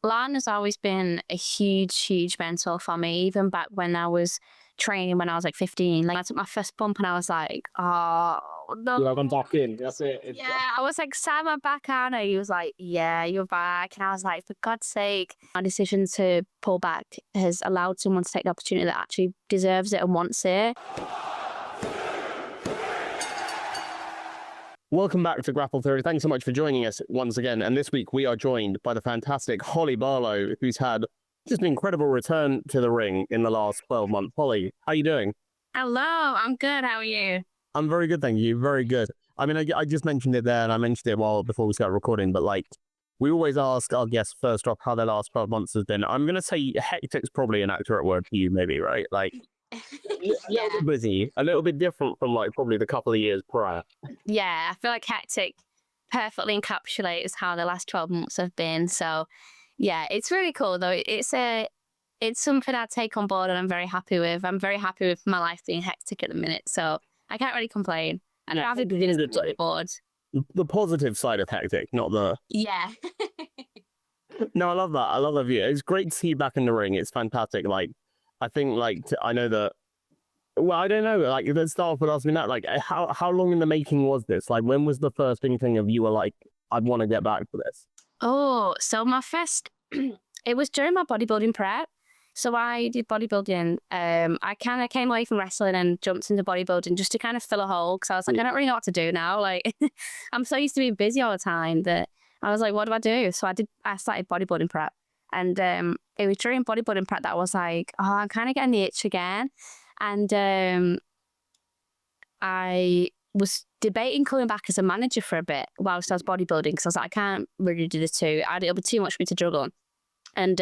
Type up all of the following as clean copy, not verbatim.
Lana's always been a huge mentor for me, even back when I was training when I was like 15. Like I took my first bump and I was like, oh no. You're like, I'm back in. That's it. Yeah, I was like, sat my back on her. He was like, yeah, you're back. And I was like, for God's sake, my decision to pull back has allowed someone to take the opportunity that actually deserves it and wants it. Welcome back to Grapple Theory. Thanks so much for joining us once again. And this week we are joined by the fantastic Hollie Barlow, who's had just an incredible return to the ring in the last 12 months. Hollie, how are you doing? Hello, I'm good. How are you? I'm very good, thank you. Very good. I mean, I just mentioned it there, and I mentioned it before we started recording, but like, we always ask our guests first off how their last 12 months has been. I'm going to say hectic's probably an accurate word for you, maybe, right? Like, Yeah. busy, a little bit different from like probably the couple of years prior. Yeah, I feel like hectic perfectly encapsulates how the last 12 months have been. So yeah, it's really cool though. It's something I take on board and I'm very happy with. I'm very happy with my life being hectic at the minute. So I can't really complain. I don't have to be bored. The positive side of hectic, not the... Yeah. No, I love that. I love that view. It's great to see you back in the ring. It's fantastic. Like, I think, like, I know that... Well, I don't know. Like, let's start off with asking that. Like, how long in the making was this? Like, when was the first thing of you were like, I'd want to get back for this? Oh, so my first... it was during my bodybuilding prep. So I did bodybuilding. I kind of came away from wrestling and jumped into bodybuilding just to kind of fill a hole because I was like, I don't really know what to do now. Like, I'm so used to being busy all the time that I was like, what do I do? So I started bodybuilding prep. And it was during bodybuilding prep that I was like, oh, I'm kind of getting the itch again. And I was debating coming back as a manager for a bit whilst I was bodybuilding because I was like, I can't really do the two. It'll be too much for me to juggle. And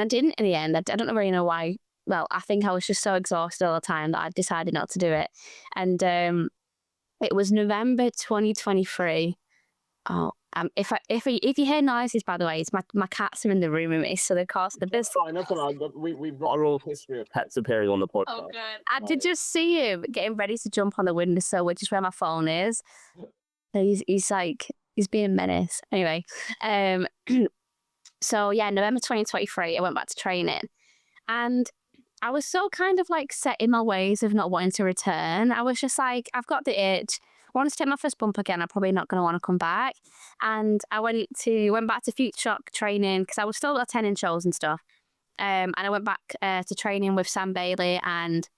I didn't in the end. I don't really know why. Well, I think I was just so exhausted all the time that I decided not to do it. And it was November 2023. Oh, if you hear noises, by the way, it's my cats are in the room with me, so they're causing this. Fine, that's all right. We've got a real history of pets appearing on the podcast. Oh, good. I did just see him getting ready to jump on the windowsill, which is where my phone is. He's being a menace. Anyway, so yeah, November 2023, I went back to training and I was so kind of like set in my ways of not wanting to return. I was just like, I've got the itch. I want to take my first bump again. I'm probably not going to want to come back. And I went back to Futureshock training because I was still attending shows and stuff. And I went back to training with Sam Bailey and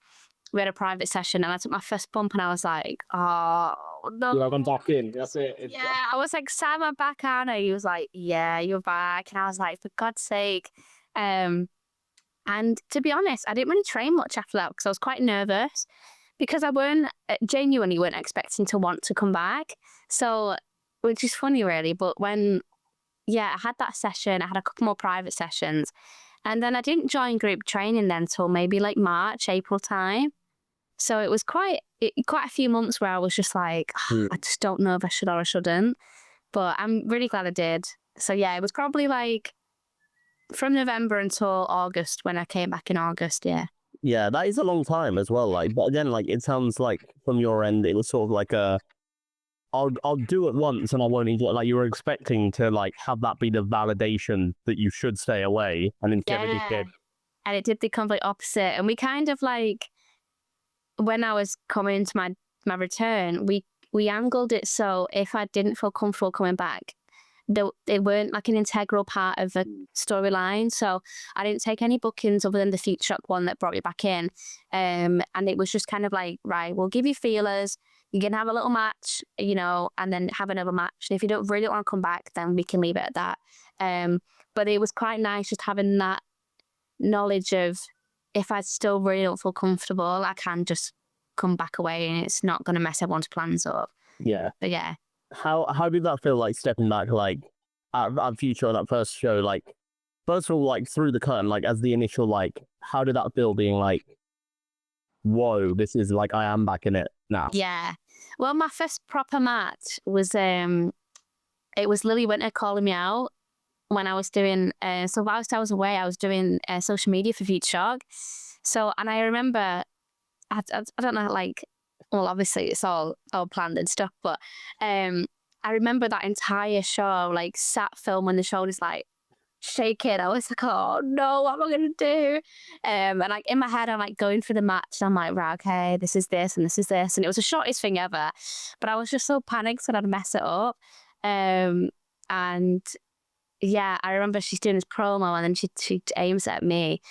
we had a private session and I took my first bump and I was like, oh no. You're like, I'm back in. That's it. Yeah, I was like, sat my back on her. He was like, yeah, you're back. And I was like, for God's sake. And to be honest, I didn't really train much after that because I was quite nervous because I genuinely weren't expecting to want to come back. So, which is funny really. But I had that session, I had a couple more private sessions. And then I didn't join group training then till maybe like March, April time. So it was quite a few months where I was just like, I just don't know if I should or I shouldn't. But I'm really glad I did. So yeah, it was probably like from November until August when I came back in August, yeah. Yeah, that is a long time as well. Like, but again, like it sounds like from your end, it was sort of like I'll do it once and I won't enjoy it. Like you were expecting to like have that be the validation that you should stay away, and instead it just did. And it did the complete opposite. And we kind of like, when I was coming into my return, we angled it so if I didn't feel comfortable coming back, they weren't like an integral part of the storyline. So I didn't take any bookings other than the Futureshock one that brought me back in. And it was just kind of like, right, we'll give you feelers. You can have a little match, you know, and then have another match. And if you don't really want to come back, then we can leave it at that. But it was quite nice just having that knowledge of if I still really don't feel comfortable, I can just come back away and it's not going to mess everyone's plans up. Yeah. But yeah. How did that feel like stepping back, like at Future, that first show, like first of all, like through the curtain, like as the initial, like how did that feel being like, whoa, this is like, I am back in it now? Yeah. Well, my first proper match was, it was Lily Winter calling me out when I was doing, so whilst I was away, I was doing social media for Futureshock. So, and I remember, I don't know, like, well, obviously it's all planned and stuff, but I remember that entire show, like, sat filming the show, just like, shaking. I was like, oh no, what am I gonna do? And like in my head, I'm like going through the match, and I'm like, right, okay, this is this, and this is this, and it was the shortest thing ever. But I was just so panicked that I'd mess it up. And yeah, I remember she's doing this promo, and then she aims at me,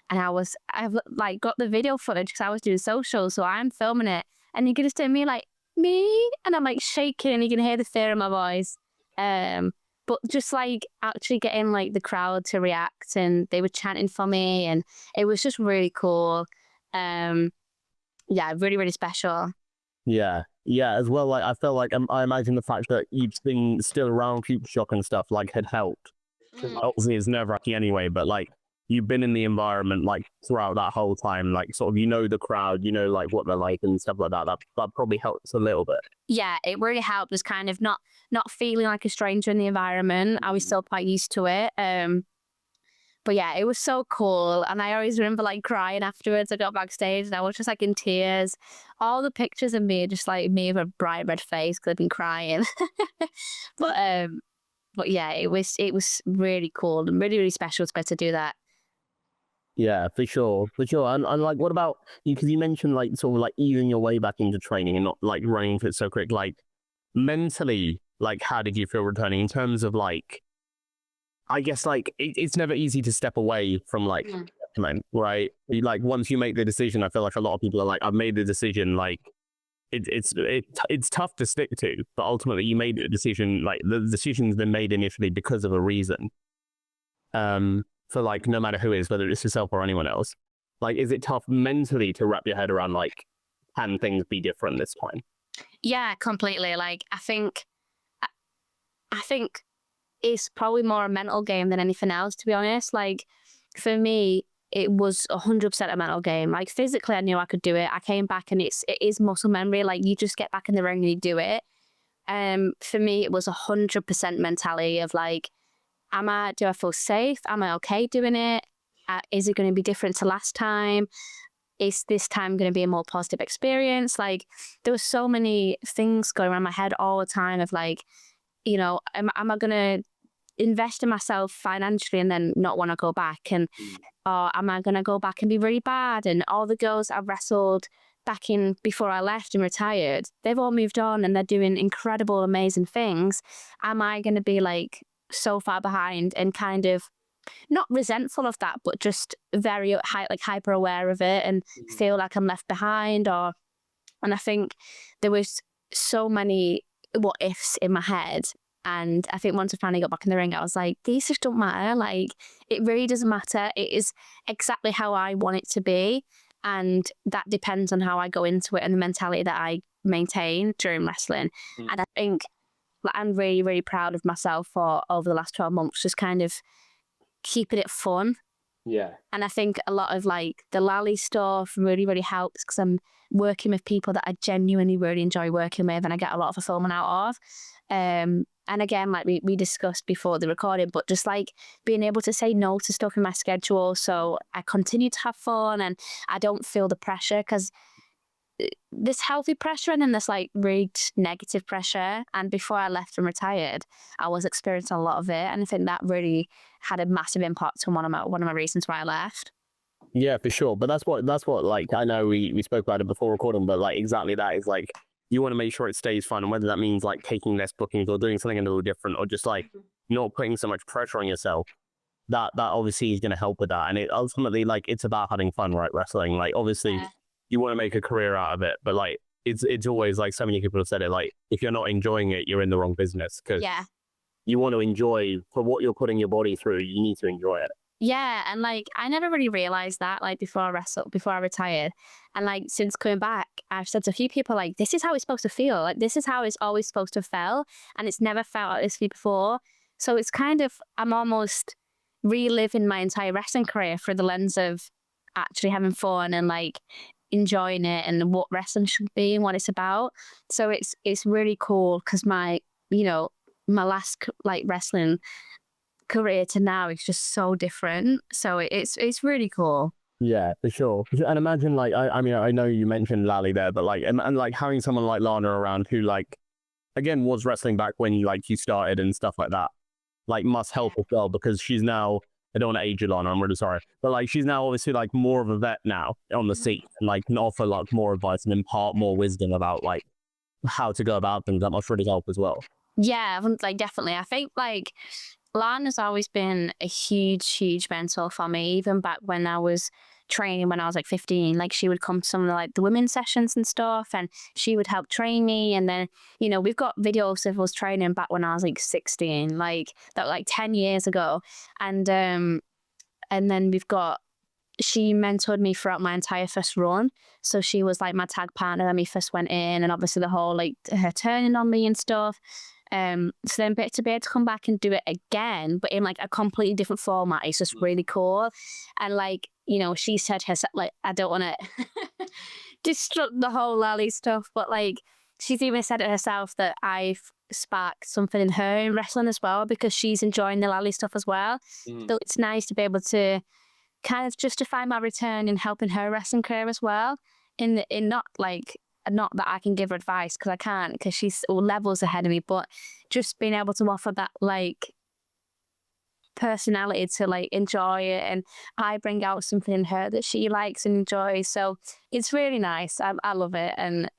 and I've like got the video footage because I was doing social, so I'm filming it, and you can just hear me like me, and I'm like shaking, and you can hear the fear in my voice. But just like actually getting like the crowd to react, and they were chanting for me, and it was just really cool. Yeah, really, really special. Yeah, as well. Like I feel like I imagine the fact that you've been still around Futureshock and stuff like had helped. Obviously, it's nerve-wracking anyway, but like you've been in the environment like throughout that whole time, like sort of the crowd, like what they're like and stuff like that. That probably helps a little bit. Yeah, it really helped. Just kind of not feeling like a stranger in the environment. I was still quite used to it. But yeah, it was so cool. And I always remember like crying afterwards. I got backstage and I was just like in tears. All the pictures of me are just like me with a bright red face because I've been crying. But yeah, it was really cool and really, really special to be able to do that. Yeah, for sure. And like, what about you? Because you mentioned like sort of like easing your way back into training and not like running for it so quick. Like mentally, like how did you feel returning in terms of like, I guess like it's never easy to step away from like, right? Like once you make the decision, I feel like a lot of people are like, I've made the decision. Like it's tough to stick to, but ultimately you made the decision. Like the decision's been made initially because of a reason. For like no matter who it is, whether it's yourself or anyone else. Like, is it tough mentally to wrap your head around like, can things be different this time? Yeah, completely. Like I think it's probably more a mental game than anything else, to be honest. Like for me, it was 100% a mental game. Like physically, I knew I could do it. I came back, and it is muscle memory. Like you just get back in the ring and you do it. For me, it was 100% mentality of like, do I feel safe? Am I okay doing it? Is it going to be different to last time? Is this time going to be a more positive experience? Like there were so many things going around my head all the time of like, am I going to invest in myself financially and then not want to go back? And or am I going to go back and be really bad? And all the girls I've wrestled back in before I left and retired, they've all moved on and they're doing incredible, amazing things. Am I going to be like so far behind and kind of not resentful of that, but just very hyper aware of it and feel like I'm left behind? And I think there was so many what ifs in my head. And I think once I finally got back in the ring, I was like, these just don't matter. Like, it really doesn't matter. It is exactly how I want it to be. And that depends on how I go into it and the mentality that I maintain during wrestling. And I think I'm really, really proud of myself for over the last 12 months, just kind of keeping it fun. Yeah. And I think a lot of like the Lally stuff really, really helps because I'm working with people that I genuinely really enjoy working with and I get a lot of fulfillment out of. And again, like we discussed before the recording, but just like being able to say no to stuff in my schedule so I continue to have fun and I don't feel the pressure, because this healthy pressure and then this like really negative pressure. And before I left and retired, I was experiencing a lot of it. And I think that really had a massive impact on one of my reasons why I left. Yeah, for sure. But that's what like, I know we spoke about it before recording, but like exactly that is like, you want to make sure it stays fun, and whether that means like taking less bookings or doing something a little different or just like not putting so much pressure on yourself, that obviously is going to help with that. And it ultimately, like, it's about having fun, right? Wrestling, like, obviously you want to make a career out of it, but like it's always like, so many people have said it, like, if you're not enjoying it, you're in the wrong business, because you want to enjoy for what you're putting your body through, you need to enjoy it. Yeah, and like I never really realized that like before I retired, and like since coming back, I've said to a few people like, this is how it's supposed to feel, like this is how it's always supposed to feel, and it's never felt like this before. So it's kind of, I'm almost reliving my entire wrestling career through the lens of actually having fun and like enjoying it and what wrestling should be and what it's about. So it's really cool because my last like wrestling career to now is just so different, so it's really cool. Yeah, for sure. And imagine like, I mean, I know you mentioned Lally there, but like, and like having someone like Lana around who like, again, was wrestling back when you started and stuff like that. like must help as well, because she's now, I don't want to age Lana, I'm really sorry, but like she's now obviously like more of a vet now on the seat, and like can offer like more advice and impart more wisdom about like how to go about things. That must really help as well. Yeah, like definitely. I think like Lana's always been a huge mentor for me, even back when I was training when I was like 15. Like she would come to some of like the women's sessions and stuff, and she would help train me. And then, you know, we've got videos of us training back when I was like 16, like that, like 10 years ago. And then she mentored me throughout my entire first run. So she was like my tag partner when we first went in, and obviously the whole like her turning on me and stuff. So then to be able to come back and do it again, but in like a completely different format, it's just really cool. And like, you know, she said herself, like, I don't want to disrupt the whole Lally stuff, but like she's even said it herself that I've sparked something in her in wrestling as well, because she's enjoying the Lally stuff as well. So it's nice to be able to kind of justify my return in helping her wrestling career as well. In not that I can give her advice, because I can't, because she's levels ahead of me, but just being able to offer that like personality to like enjoy it, and I bring out something in her that she likes and enjoys. So it's really nice. I love it, and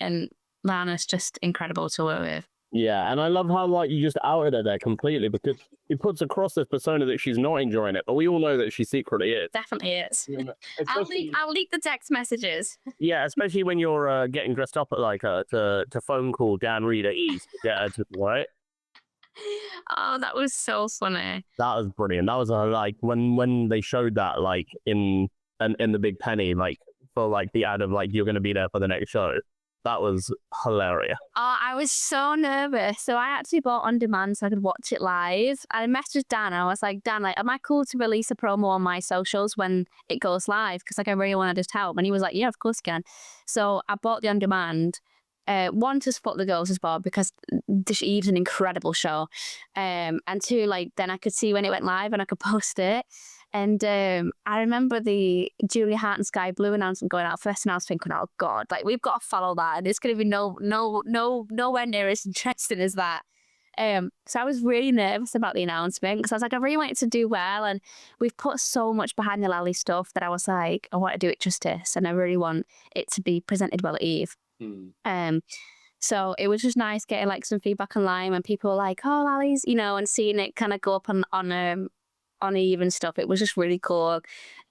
Lana's just incredible to work with. Yeah, and I love how like you just outed her there completely, because it puts across this persona that she's not enjoying it, but we all know that she secretly is. Definitely is. I'll leak the text messages. Yeah, especially when you're getting dressed up at like to phone call Dan Reed at East to get her to right. Oh, that was so funny. That was brilliant. That was like when they showed that like in the Big Penny, like for like the ad of like you're gonna be there for the next show. That was hilarious. Oh, I was so nervous. So I actually bought on demand so I could watch it live. I messaged Dan. I was like, Dan, like, am I cool to release a promo on my socials when it goes live? Because like I really want to just help. And he was like, yeah, of course you can. So I bought the on demand. One, to support the girls as well, because Eve's an incredible show. And two, like then I could see when it went live and I could post it. And I remember the Julia Hart and Sky Blue announcement going out first, and I was thinking, oh God, like we've got to follow that, and it's going to be nowhere near as interesting as that. So I was really nervous about the announcement, because I was like, I really want it to do well, and we've put so much behind the Lally stuff that I was like, I want to do it justice, and I really want it to be presented well at Eve. So it was just nice getting like some feedback online when people were like, oh, Lally's, you know, and seeing it kind of go up on Eve and stuff. It was just really cool.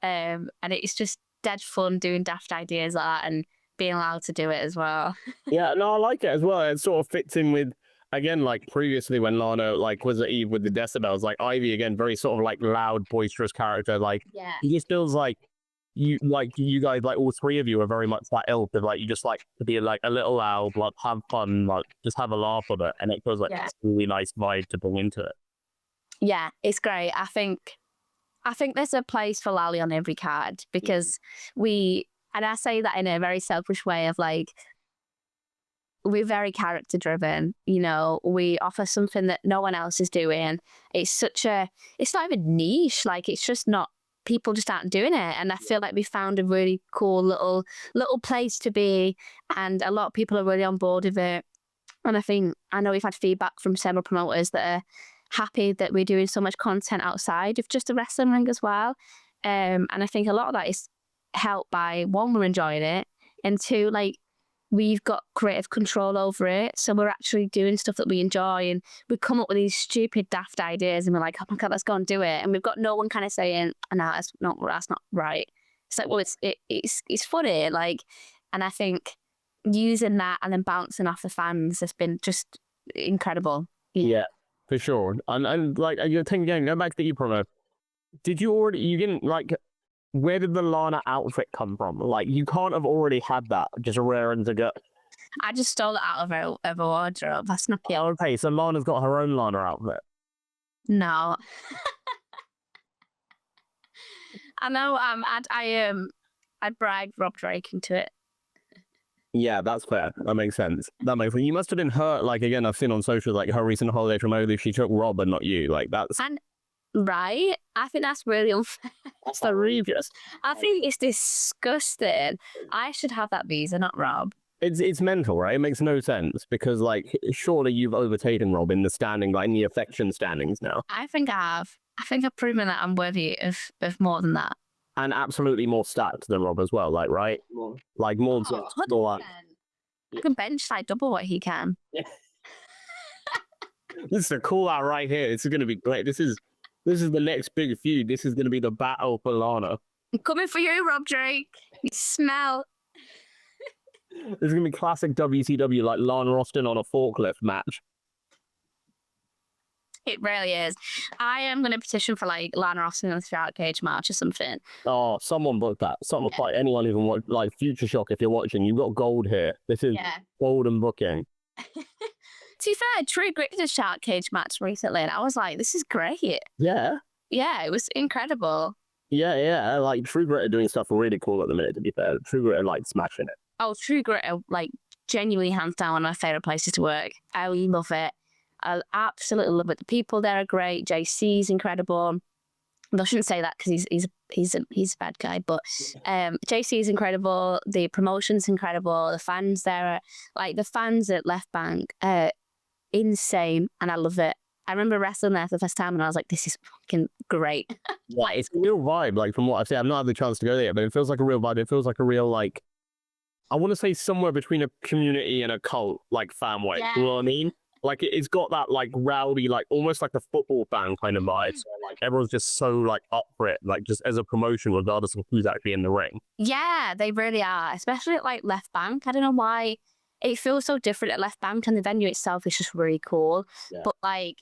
And it's just dead fun doing daft ideas like that and being allowed to do it as well. Yeah, no, I like it as well. It sort of fits in with, again, like previously when Lana like was at Eve with the decibels, like Ivy, again, very sort of like loud, boisterous character. Like he just feels like you guys, like all three of you are very much that ilk of like you just like to be like a little loud, like have fun, like just have a laugh with it, and it feels like it's a really nice vibe to bring into it. Yeah, it's great. I think there's a place for Lally on every card, because and I say that in a very selfish way of like, we're very character driven, you know, we offer something that no one else is doing. It's not even niche, like it's just not, people just aren't doing it. And I feel like we found a really cool little place to be, and a lot of people are really on board with it. And I know we've had feedback from several promoters that are happy that we're doing so much content outside of just the wrestling ring as well. And I think a lot of that is helped by, one, we're enjoying it, and two, like we've got creative control over it. So we're actually doing stuff that we enjoy, and we come up with these stupid daft ideas and we're like, oh my God, let's go and do it. And we've got no one kind of saying, oh, no, that's not right. It's like, well, it's funny. Like, and I think using that and then bouncing off the fans has been just incredible. Yeah. For sure. And like, you're thinking, again, go back to the E-promo. You didn't, like, where did the Lana outfit come from? Like, you can't have already had that just raring to go. I just stole it out of her wardrobe. That's not it. Okay, so Lana's got her own Lana outfit. No. I know, I'd brag Rob Drake into it. Yeah, that's fair. That makes sense. You must have been hurt. Like, again, I've seen on social, like, her recent holiday from Oli, she took Rob and not you. Like, that's... And, right? I think that's really unfair. That's outrageous. I think it's disgusting. I should have that visa, not Rob. It's mental, right? It makes no sense because like surely you've overtaken Rob in the standing, like in the affection standings now, I think I've proven that I'm worthy of more than that. and absolutely more stacked than Rob as well. Like right, like more than Oh, more like 100%. I can bench like double what he can. this is a call out right here. This is gonna be great. This is the next big feud. This is gonna be the battle for Lana. I'm coming for you, Rob Drake. You smell. This is gonna be classic WCW, like Lana Austin on a forklift match. It really is. I am going to petition for like Lana Austin in a shark cage match or something. Oh, someone book that. Someone fight anyone even watch like Futureshock if you're watching. You've got gold here. This is golden booking. To be fair, True Grit did a shark cage match recently, and I was like, this is great. Yeah. Yeah, it was incredible. Yeah. Like True Grit are doing stuff really cool at the minute, to be fair. True Grit are like smashing it. Oh, True Grit are like genuinely hands down one of my favourite places to work. I love it. I absolutely love it. The people there are great. JC's incredible. I shouldn't say that because he's a bad guy, but JC is incredible. The promotion's incredible. The fans there are like the fans at Left Bank, insane, and I love it. I remember wrestling there for the first time, and I was like, "This is fucking great." Yeah, it's a real vibe. Like from what I've seen, I've not had the chance to go there, but it feels like a real vibe. It feels like a real like, I want to say somewhere between a community and a cult, like fan way. Yeah. You know what I mean? Like it's got that like rowdy, like almost like a football fan kind of vibe. So like everyone's just so like up for it, like just as a promotion, regardless of who's actually in the ring. Yeah, they really are, especially at like Left Bank. I don't know why it feels so different at Left Bank, and the venue itself is just really cool. Yeah. But like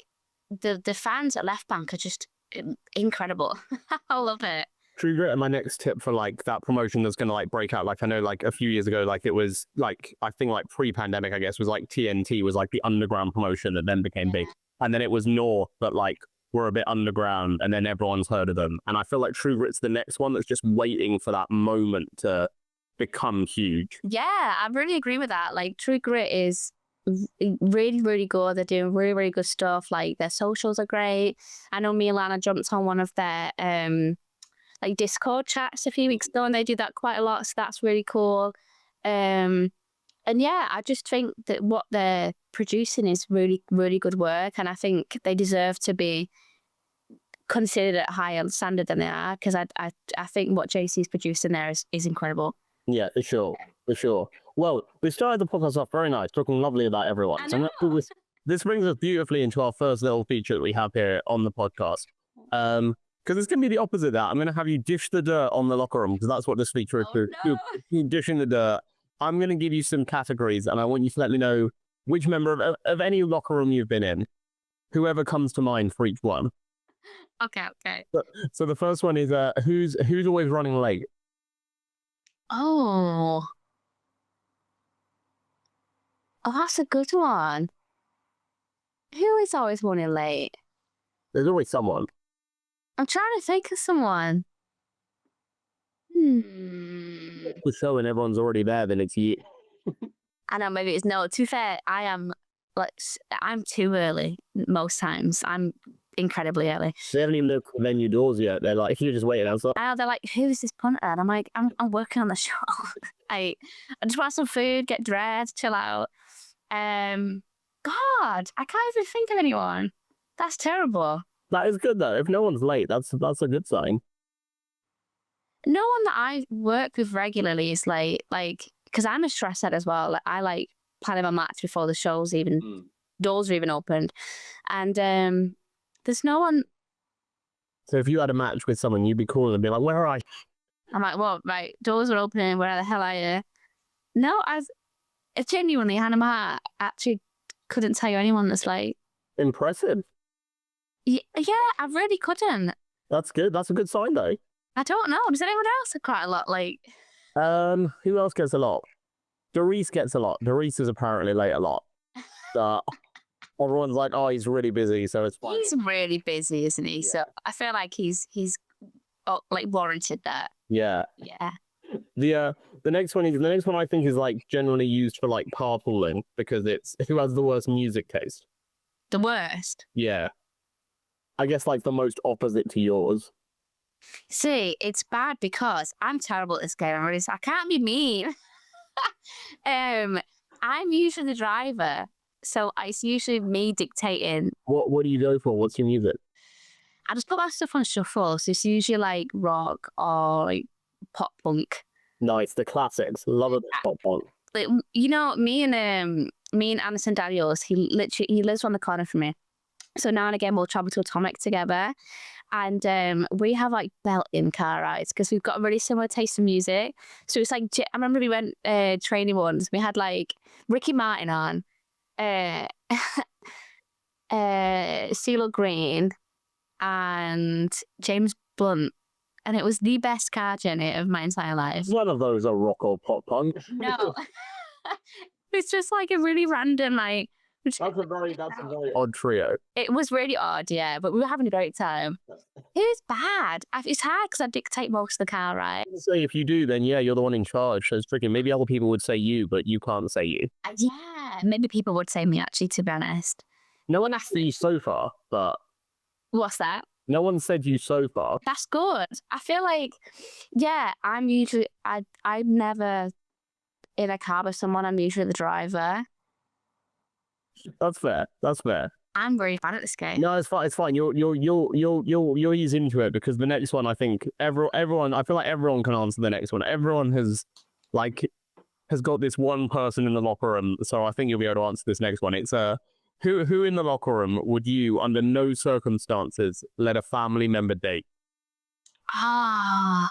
the fans at Left Bank are just incredible. I love it. True Grit, and my next tip for like that promotion that's gonna like break out. Like I know like a few years ago, like it was like I think like pre-pandemic, I guess, was like TNT was like the underground promotion that then became big, and then it was North that like were a bit underground, and then everyone's heard of them. And I feel like True Grit's the next one that's just waiting for that moment to become huge. Yeah, I really agree with that. Like True Grit is really, really good. They're doing really, really good stuff. Like their socials are great. I know me and Lana jumped on one of their like Discord chats a few weeks ago, and they do that quite a lot, so that's really cool. And yeah, I just think that what they're producing is really, really good work, and I think they deserve to be considered at a higher standard than they are, because I think what JC's producing there is incredible. Yeah, for sure. Well, we started the podcast off very nice, talking lovely about everyone. So this brings us beautifully into our first little feature that we have here on the podcast. Because it's going to be the opposite of that. I'm going to have you dish the dirt on the locker room, because that's what this feature is. You dishing the dirt. I'm going to give you some categories, and I want you to let me know which member of any locker room you've been in, whoever comes to mind for each one. Okay. So the first one is who's always running late? Oh, that's a good one. Who is always running late? There's always someone. I'm trying to think of someone. The show and everyone's already there, then it's you. I know, maybe it's no. To be fair, I'm too early most times. I'm incredibly early. They haven't even opened the venue doors yet. They're like, you're just waiting outside. They're like, who's this punter? And I'm like, I'm working on the show. I just want some food, get dressed, chill out. God, I can't even think of anyone. That's terrible. That is good though. If no one's late, that's a good sign. No one that I work with regularly is late, like, because I'm a stress head as well. Like, I like planning my match before the show's even doors are even opened, and there's no one. So if you had a match with someone, you'd be calling and be like, "Where are you?" I'm like, "What? Right, doors are opening. Where the hell are you?" No, it's genuinely, hand on my heart, actually couldn't tell you anyone that's late. Impressive. Yeah, I really couldn't. That's good. That's a good sign, though. I don't know. Does anyone else quite a lot late? Who else gets a lot? Doris gets a lot. Doris is apparently late a lot. Everyone's like, "Oh, he's really busy," so it's fine. He's really busy, isn't he? Yeah. So I feel like he's like warranted that. Yeah. Yeah. The next one I think is like generally used for like carpooling, because it's who has the worst music taste. The worst? Yeah. I guess like the most opposite to yours. See, it's bad because I'm terrible at this game. I can't be mean. I'm usually the driver, so it's usually me dictating. What do you go for? What's your music? I just put my stuff on shuffle, so it's usually like rock or like pop punk. Nice, the classics. Love a bit of pop punk. Like, you know, me and Anderson Daniels, he lives on the corner from me. So now and again we'll travel to Atomic together, and we have like belting car rides because we've got a really similar taste in music. So it's like I remember we went training once. We had like Ricky Martin on, CeeLo Green, and James Blunt, and it was the best car journey of my entire life. None of those are rock or pop punk. No, it's just like a really random like. That's a very odd trio. It was really odd, yeah, but we were having a great time. It was bad. It's hard because I dictate most of the car ride. So if you do, then yeah, you're the one in charge. So it's tricky. Maybe other people would say you, but you can't say you. Yeah, maybe people would say me, actually, to be honest. No one asked you so far, but... What's that? No one said you so far. That's good. I feel like, yeah, I'm usually... I'm never in a car with someone. I'm usually the driver. That's fair. That's fair. I'm very bad at this game. No, it's fine. It's fine. You'll ease into it because the next one, I think everyone. I feel like everyone can answer the next one. Everyone has got this one person in the locker room, so I think you'll be able to answer this next one. It's who in the locker room would you, under no circumstances, let a family member date? Ah.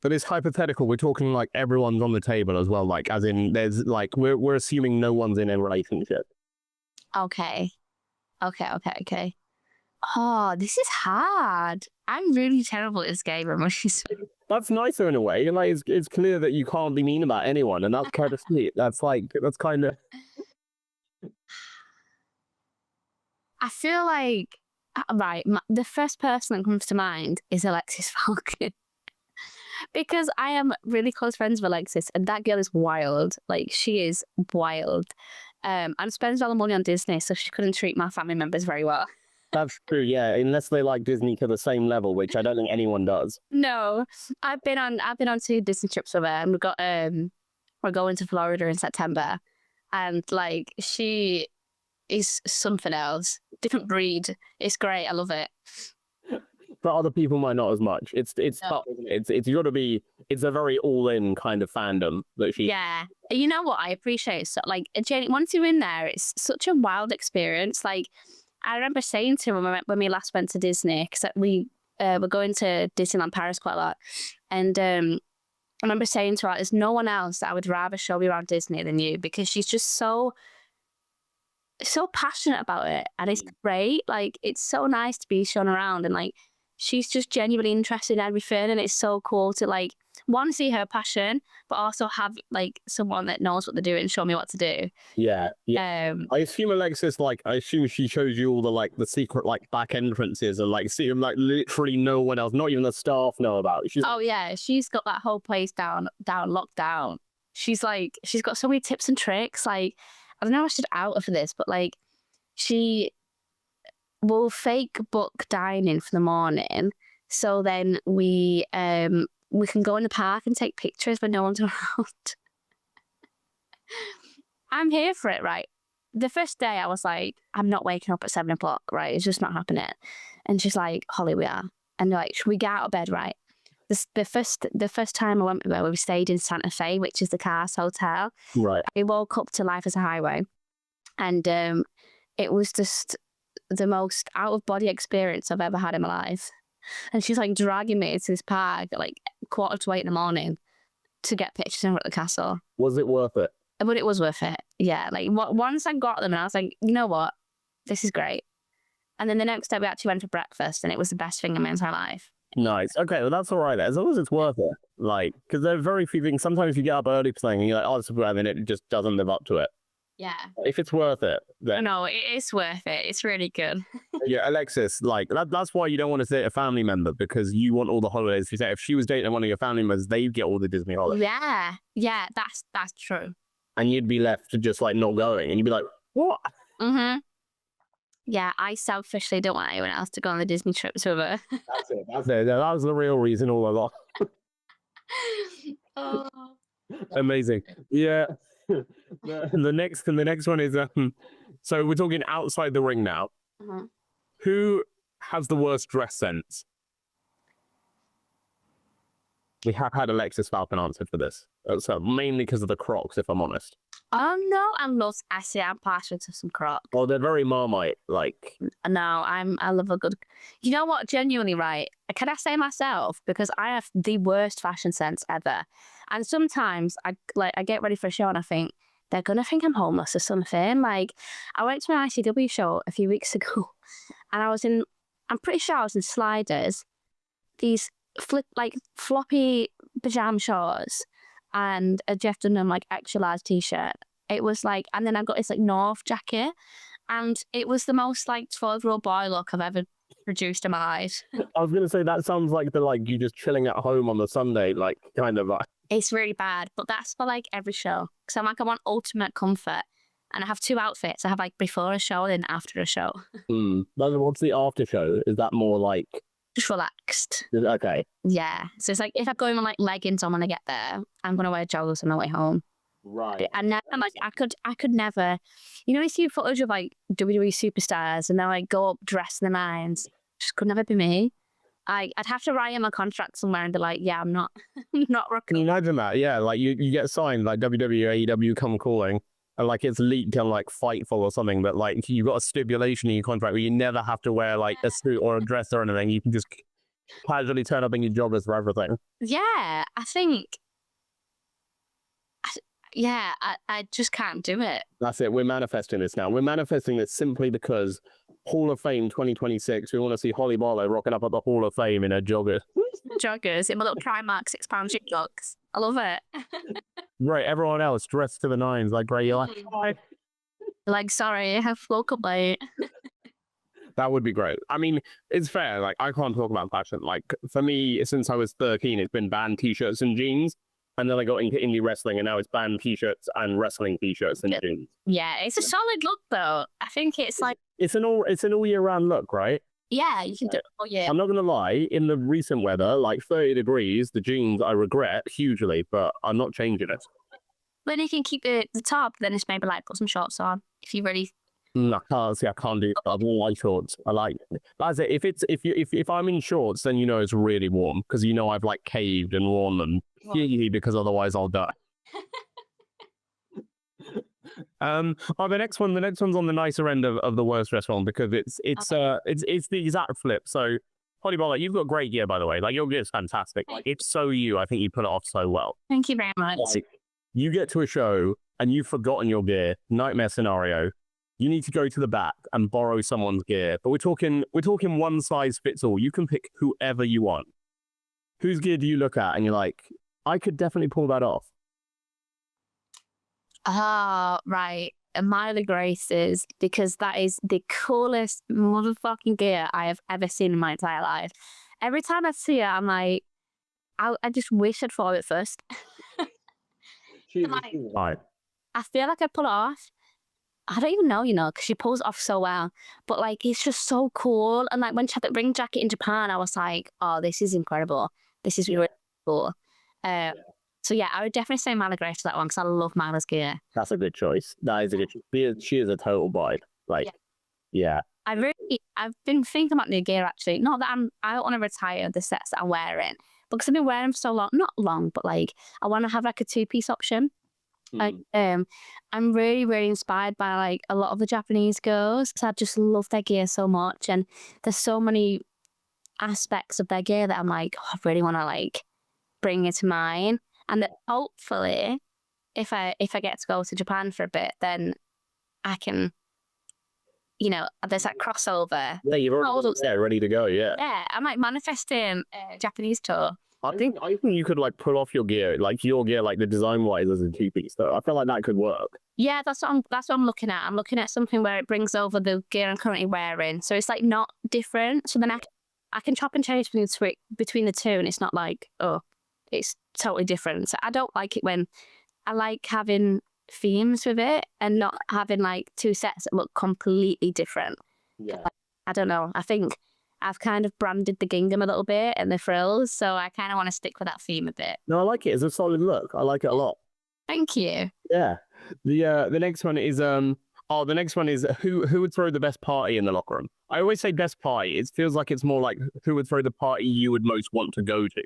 But it's hypothetical. We're talking like everyone's on the table as well. Like, as in, there's like we're assuming no one's in a relationship. Okay. Oh, this is hard. I'm really terrible at this game, That's nicer in a way. Like, it's clear that you can't be mean about anyone, and that's kind of sweet. That's kind of. I feel like the first person that comes to mind is Alexis Falcon. Because I am really close friends with Alexis, and that girl is wild. Like, she is wild. And spends all the money on Disney, so she couldn't treat my family members very well. That's true, yeah. Unless they like Disney to the same level, which I don't think anyone does. No, I've been on 2 Disney trips with her, and we're going to Florida in September, and like she is something else, different breed. It's great. I love it. But other people might not as much. It's tough, isn't it? It's got to be. It's a very all-in kind of fandom that she. Yeah, you know what I appreciate? So like, Jenny, once you're in there, it's such a wild experience. Like, I remember saying to him when we last went to Disney, because we were going to Disneyland Paris quite a lot, and I remember saying to her, "There's no one else that I would rather show me around Disney than you," because she's just so passionate about it, and it's great. Like, it's so nice to be shown around, and like, she's just genuinely interested in everything, and it's so cool to like see her passion, but also have like someone that knows what they're doing and show me what to do. Yeah. I assume Alexis, she shows you all the secret like back entrances, and like see them like literally no one else, not even the staff, know about. She's got that whole place locked down. She's got so many tips and tricks. Like, I don't know if I should out her for this, but like, she will fake book dining for the morning, so then we can go in the park and take pictures when no one's around. I'm here for it, right? The first day I was like, I'm not waking up at 7 o'clock, right? It's just not happening. And she's like, Holly, we are. And like, should we get out of bed, right? The first time I went with her, we stayed in Santa Fe, which is the Cars Hotel. Right. We woke up to Life as a Highway, and it was just the most out-of-body experience I've ever had in my life. And she's like dragging me to this park at like 7:45 in the morning to get pictures of the castle. Was it worth it? But it was worth it. Yeah. Like, once I got them, and I was like, you know what? This is great. And then the next day we actually went for breakfast, and it was the best thing in my entire life. Nice. Okay, well that's all right. As long as it's worth it. Like, because there are very few things. Sometimes you get up early for something, and you're like, oh, it's worth it. It just doesn't live up to it. Yeah. If it's worth it, then... No, it is worth it. It's really good. Yeah, Alexis, like, that's why you don't want to date a family member, because you want all the holidays. If she was dating one of your family members, they'd get all the Disney holidays. Yeah, that's true. And you'd be left to just, like, not going. And you'd be like, what? Mm-hmm. Yeah, I selfishly don't want anyone else to go on the Disney trips with her. That's it. That was the real reason all along. Oh. Amazing. Yeah. The next one is so we're talking outside the ring now. Mhm. Who has the worst dress sense? We have had Alexis Falcon answered for this. So mainly because of the Crocs, if I'm honest. Oh no, I'm partial to some Crocs. Well, they're very Marmite, like. No, I love a good. You know what? Genuinely, right? Can I say myself, because I have the worst fashion sense ever, and sometimes I get ready for a show and I think they're gonna think I'm homeless or something. Like I went to an ICW show a few weeks ago, and I'm pretty sure I was in sliders, these floppy pajama shorts, and a Jeff Dunham extra large t-shirt. It was and then I got this North jacket, and it was the most 12-year-old boy look I've ever produced in my eyes. I was gonna say that sounds like you just chilling at home on the Sunday, kind of. It's really bad, but that's for every show. Because I want ultimate comfort, and I have 2 outfits. I have before a show and after a show. What's the after show? Is that more Just relaxed. Okay. Yeah. So it's if I'm going on leggings on when I get there, I'm gonna wear joggers on my way home. Right. And then I could never, you see footage of WWE superstars and they go up dressed in the nines. Just could never be me. I'd have to write in my contract somewhere and be like, yeah, I'm not rocking. Can you imagine that? Yeah, you get signed WWE, AEW come calling, and it's leaked on Fightful or something, but you got a stipulation in your contract where you never have to wear a suit or a dress or anything. You can just casually turn up in your joggers for everything. Yeah, I think. Yeah, I just can't do it. That's it. We're manifesting this now. We're manifesting this simply because Hall of Fame 2026, we want to see Hollie Barlow rocking up at the Hall of Fame in her joggers. Joggers in my little Primark £6 jogs. I love it. Right, everyone else dressed to the nines, Gray. You're sorry, I have woke up late. That would be great. I mean, it's fair. I can't talk about fashion. For me, since I was 13, it's been band t-shirts and jeans. And then I got into indie wrestling, and now it's band t-shirts and wrestling t-shirts and jeans. Yeah, it's a solid look though. I think it's it's an all year round look, right? Yeah, you can do it all year. I'm not gonna lie. In the recent weather, 30 degrees, the jeans I regret hugely, but I'm not changing it. Then you can keep the top. Then it's maybe put some shorts on if you really. I can't do that. I don't like shorts. I like it. That's it. If I'm in shorts, then it's really warm because I've caved and worn them because otherwise I'll die. The next one's on the nicer end of the worst restaurant because it's the exact flip. So Hollie Barlow, you've got great gear, by the way. Your gear is fantastic. It's so you. I think you put it off so well. Thank you very much. You get to a show and you've forgotten your gear. Nightmare scenario. You need to go to the back and borrow someone's gear. But we're talking one size fits all. You can pick whoever you want. Whose gear do you look at and you're like, I could definitely pull that off? Oh, right. Miley Grace's, because that is the coolest motherfucking gear I have ever seen in my entire life. Every time I see it, I'm like, I just wish I'd thought of it first. Right. I feel like I pull it off. I don't even know, because she pulls it off so well. But it's just so cool. And when she had that ring jacket in Japan, I was like, oh, this is incredible. This is really cool. So yeah, I would definitely say Miley Grace for that one because I love Miley's gear. That's a good choice. That is a good choice. She is a total vibe. Yeah. I've been thinking about new gear actually. Not that I don't want to retire the sets that I'm wearing, because I've been wearing them for so long. Not long, but I want to have a 2-piece option. I'm really, really inspired by a lot of the Japanese girls because I just love their gear so much, and there's so many aspects of their gear that I'm I really want to bring it to mine, and that hopefully, if I get to go to Japan for a bit, then I can, there's that crossover. Yeah, you're already there, ready to go. Yeah. Yeah, I'm manifesting a Japanese tour. I think you could pull off your gear, the design wise as a 2-piece. So I feel like that could work. Yeah, that's what I'm looking at. I'm looking at something where it brings over the gear I'm currently wearing, so it's not different. So then I can chop and change between the two, and it's not it's totally different. So I don't like it when I like having themes with it and not having 2 sets that look completely different. Yeah. I don't know. I think I've kind of branded the gingham a little bit and the frills, so I kind of want to stick with that theme a bit. No, I like it. It's a solid look. I like it a lot. Thank you. Yeah. The next one is the next one is who would throw the best party in the locker room? I always say best party. It feels like it's more like who would throw the party you would most want to go to.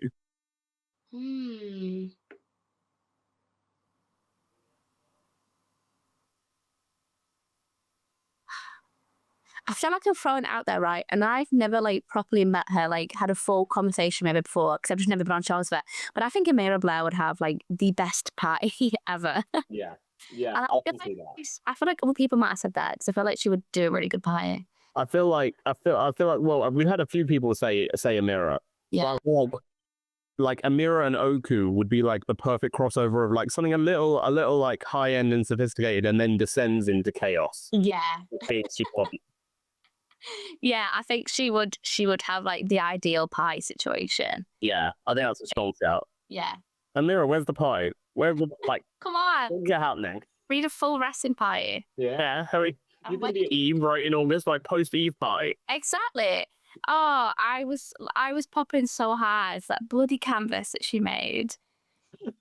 I feel like I'm throwing it out there, right? And I've never like properly met her, like had a full conversation maybe before, because I've just never been on shows with her. But I think Amira Blair would have like the best party ever. Yeah. And I feel like other people might have said that because I feel like she would do a really good party. I feel like well, we've had a few people say Amira. Yeah. Like Amira and Oku would be like the perfect crossover of like something a little like high end and sophisticated, and then descends into chaos. Yeah. She wouldn't. Yeah, I think she would have like the ideal pie situation. Yeah, I think that's a strong shout. Yeah. Amira, where's the pie? Where's the like? Come on. Get happening. Read a full wrestling party. Yeah, hurry. You can be Eve right in August, like post Eve party. Exactly. Oh, I was popping so hard. That bloody canvas that she made.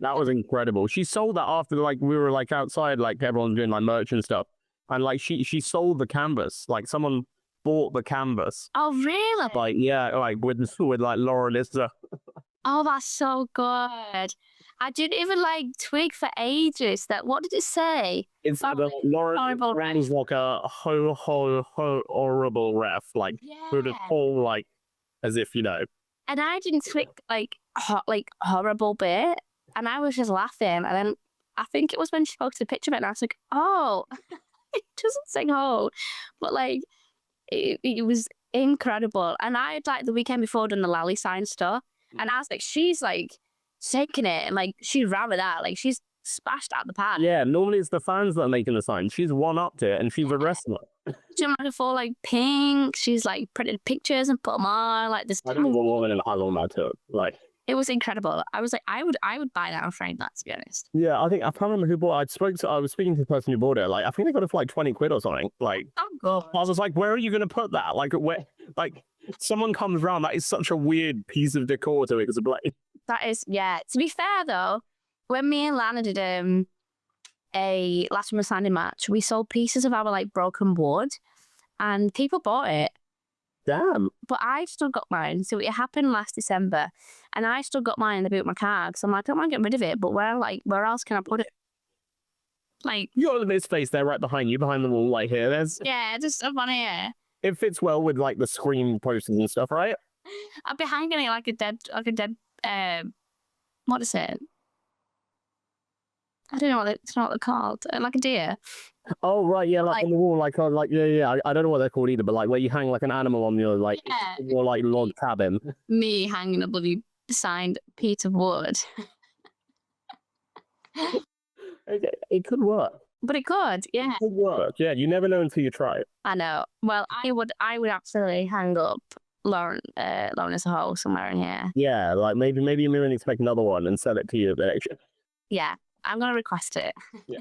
That was incredible. She sold that after like we were like outside, like everyone's doing like merch and stuff, and like she sold the canvas. Like someone bought the canvas. Oh really? Like yeah, like with like Laura Lister. Oh, that's so good. I didn't even like twig for ages. That what did it say? It's Laura was like a horrible ref, like with a whole like as if you know. And I didn't twig like horrible bit, and I was just laughing. And then I think it was when she posted a picture of it, and I was like, oh, it doesn't sing whole, but like it was incredible. And I had like the weekend before done the Lally sign stuff, and I was like, she's like taking it, and like she ran with that, like she's splashed out the pad. Yeah, normally it's the fans that are making the sign. She's one up to it, and she's a wrestler. She's like full like pink. She's like printed pictures and put them on. Like this. I don't know what woman in how long that took. Like it was incredible. I was like, I would buy that and frame that, to be honest. Yeah, I can't remember who bought it. I was speaking to the person who bought it. Like I think they got it for like 20 quid or something. Like oh god. I was like, where are you gonna put that? Like where? Like someone comes around. That is such a weird piece of decor to explain. That is, yeah. To be fair though, when me and Lana did a last woman standing match, we sold pieces of our like broken wood, and people bought it. Damn. But I still got mine. So it happened last December, and I still got mine in the boot of my car. So I'm like, I don't mind getting rid of it, but where else can I put it? Like you got this space there right behind you, behind the wall, like here. There's just up on here. It fits well with like the screen posters and stuff, right? I'd be hanging it like a dead what is it? I don't know it's not what they're called. Like a deer. Oh right, yeah, like on the wall, like yeah. I don't know what they're called either, but like where you hang like an animal on your like your like log cabin. Me hanging a bloody signed piece of wood. It could work. But it could, yeah. It could work. Yeah, you never know until you try it. I know. Well, I would absolutely hang up Lauren as a whole somewhere in here. Yeah, like maybe Amira needs to make another one and sell it to you a bit extra. Yeah, I'm gonna request it. Yeah.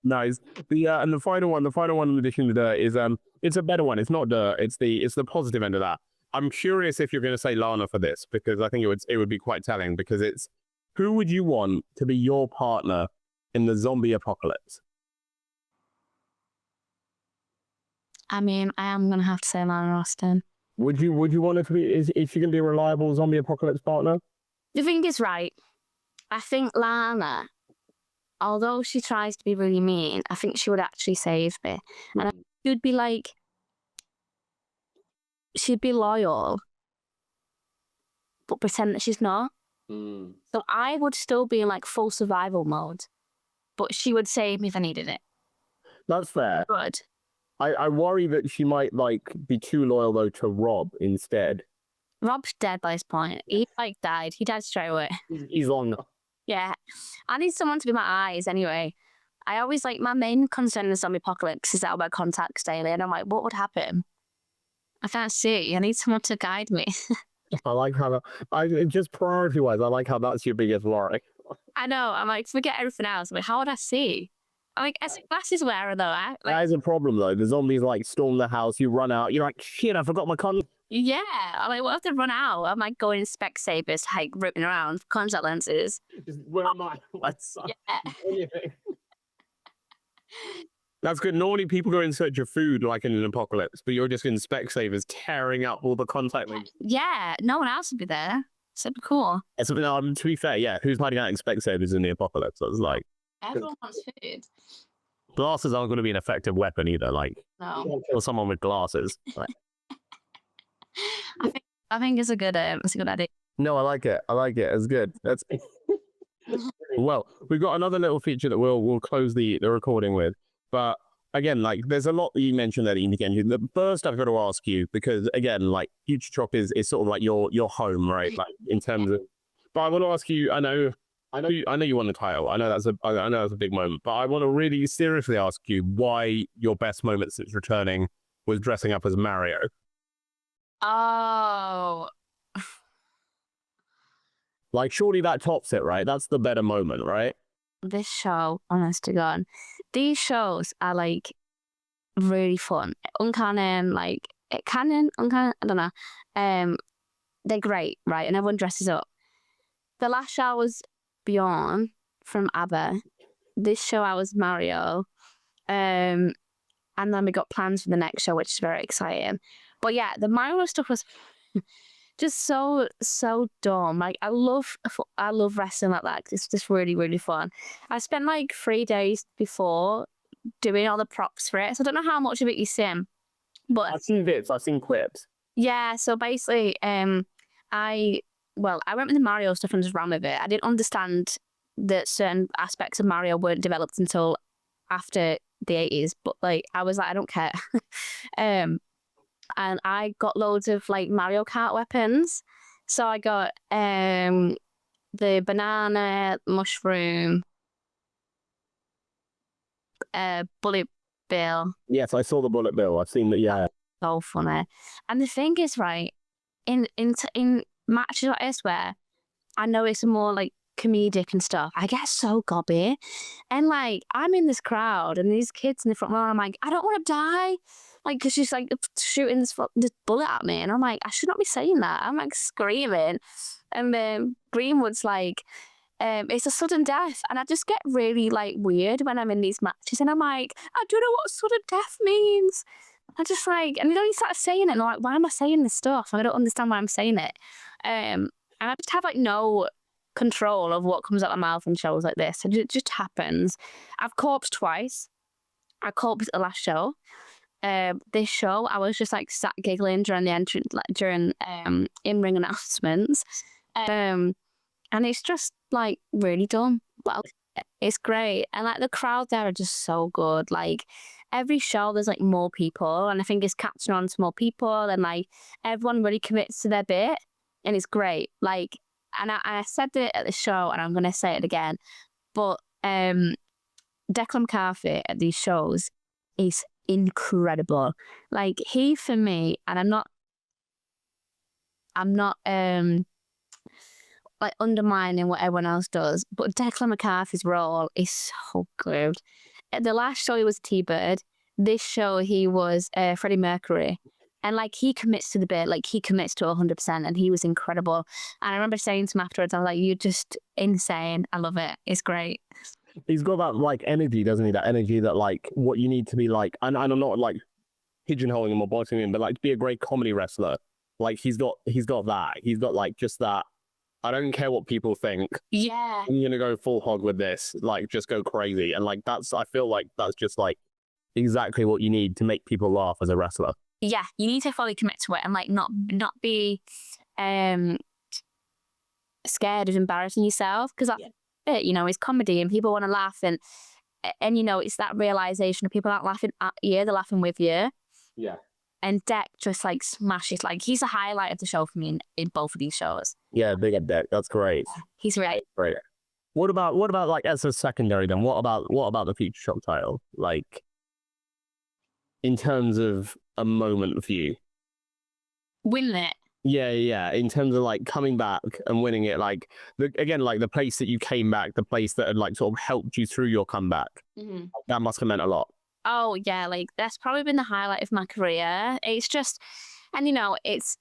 Nice. And the final one in addition to dirt is it's a better one. It's not dirt. It's the positive end of that. I'm curious if you're going to say Lana for this, because I think it would be quite telling, because it's who would you want to be your partner in the zombie apocalypse? I mean, I am gonna have to say Lana Austin. Would you want it to be? Is she gonna be a reliable zombie apocalypse partner? The thing is, right, I think Lana, although she tries to be really mean, I think she would actually save me. And she'd be like, she'd be loyal, but pretend that she's not. So I would still be in like full survival mode, but she would save me if I needed it. That's fair. Good. I worry that she might like be too loyal though to Rob instead. Rob's dead by this point. He like died. He died straight away. He's long now. Yeah. I need someone to be my eyes anyway. I always like my main concern in the zombie apocalypse is that I wear contacts daily, and I'm like, what would happen? I can't see. I need someone to guide me. I like how just priority wise, I like how that's your biggest worry. I know. I'm like, forget everything else. I'm like, how would I see? I'm like, as a glasses wearer though. That is a problem though. The zombies like storm the house. You run out. You're like, shit, I forgot my con. Yeah, I'm like, what if they run out? I'm like going Specsavers, like ripping around contact lenses. Just, where am I? What's Yeah. That's good. Normally people go in search of food like in an apocalypse, but you're just in Specsavers tearing up all the contact lenses. Yeah, no one else would be there. So it'd be cool. So, to be fair, yeah, who's hiding out in Specsavers in the apocalypse? That's like Everyone wants food. glasses aren't going to be an effective weapon either. Like, No. you can't kill someone with glasses. Like, I think it's a good idea. no, I like it. I like it. It's good. That's well, we've got another little feature that we'll close the recording with. But again, like there's a lot that you mentioned that you need to get into. The first I've got to ask you, because again, like Futureshock is sort of like your home, right? Like in terms of, but I want to ask you, I know you won the title. I know that's a big moment, but I want to really seriously ask you why your best moment since returning was dressing up as Mario. Oh. Like surely that tops it, right? That's the better moment, right? This show, honest to God, these shows are like really fun. Uncanon, like canon, uncanon, I don't know. They're great, right? And everyone dresses up. The last show I was Bjorn from ABBA. This show I was Mario. And then we got plans for the next show, which is very exciting. But yeah, the Mario stuff was just so dumb. Like I love wrestling like that. It's just really, really fun. I spent like 3 days before doing all the props for it. So I don't know how much of it you've seen. But I've seen bits, I've seen clips. Yeah, so basically, I went with the Mario stuff and just ran with it. I didn't understand that certain aspects of Mario weren't developed until after the 80s, but like I was like, I don't care. And I got loads of like Mario Kart weapons. So I got the banana, mushroom, bullet bill. Yes, I saw the bullet bill. I've seen that. Yeah. So funny. And the thing is, right, in matches like this where I know it's more like comedic and stuff, I get so gobby. And like I'm in this crowd and these kids in the front row, I'm like, I don't want to die. Like, because she's like shooting this bullet at me. And I'm like, I should not be saying that. I'm like screaming. And then Greenwood's like, it's a sudden death. And I just get really like weird when I'm in these matches. And I'm like, I don't know what sudden death means. I just like, and then he started saying it. And I'm like, why am I saying this stuff? I don't understand why I'm saying it. And I just have like no control of what comes out of my mouth in shows like this. It just happens. I've corpsed twice. I corpsed at the last show. This show, I was just like sat giggling during the entrance, like during in-ring announcements, and it's just like really dumb. Well, it's great, and like the crowd there are just so good. Like every show, there's like more people, and I think it's catching on to more people, and like everyone really commits to their bit, and it's great. Like, and I said it at the show, and I'm gonna say it again, but Declan McCarthy at these shows is incredible. Like he, for me, and I'm not like undermining what everyone else does, but Declan McCarthy's role is so good. At the last show he was T-Bird. This show he was Freddie Mercury. And like he commits to the bit, like he commits to 100%, and he was incredible. And I remember saying to him afterwards, I was like, "You're just insane. I love it. It's great." He's got that like energy, doesn't he? That energy that like what you need to be like. And I'm not like pigeonholing him or boxing him, but like to be a great comedy wrestler, like he's got that. He's got like just that. I don't care what people think. Yeah. I'm gonna go full hog with this. Like just go crazy. And like I feel like that's just like exactly what you need to make people laugh as a wrestler. Yeah, you need to fully commit to it and like not be scared of embarrassing yourself, because that's it, you know, it's comedy and people want to laugh, and you know, it's that realization of people aren't laughing at you, they're laughing with you. Yeah. And Deck just like smashes, like he's a highlight of the show for me in both of these shows. Yeah, big at Deck. That's great. He's right. Great. What about like as a secondary then? What about the Futureshock title? Like in terms of a moment for you? Winning it. Yeah. In terms of like coming back and winning it, like the place that you came back, the place that had like sort of helped you through your comeback. Mm-hmm. That must have meant a lot. Oh yeah, like that's probably been the highlight of my career. It's just, and you know, it's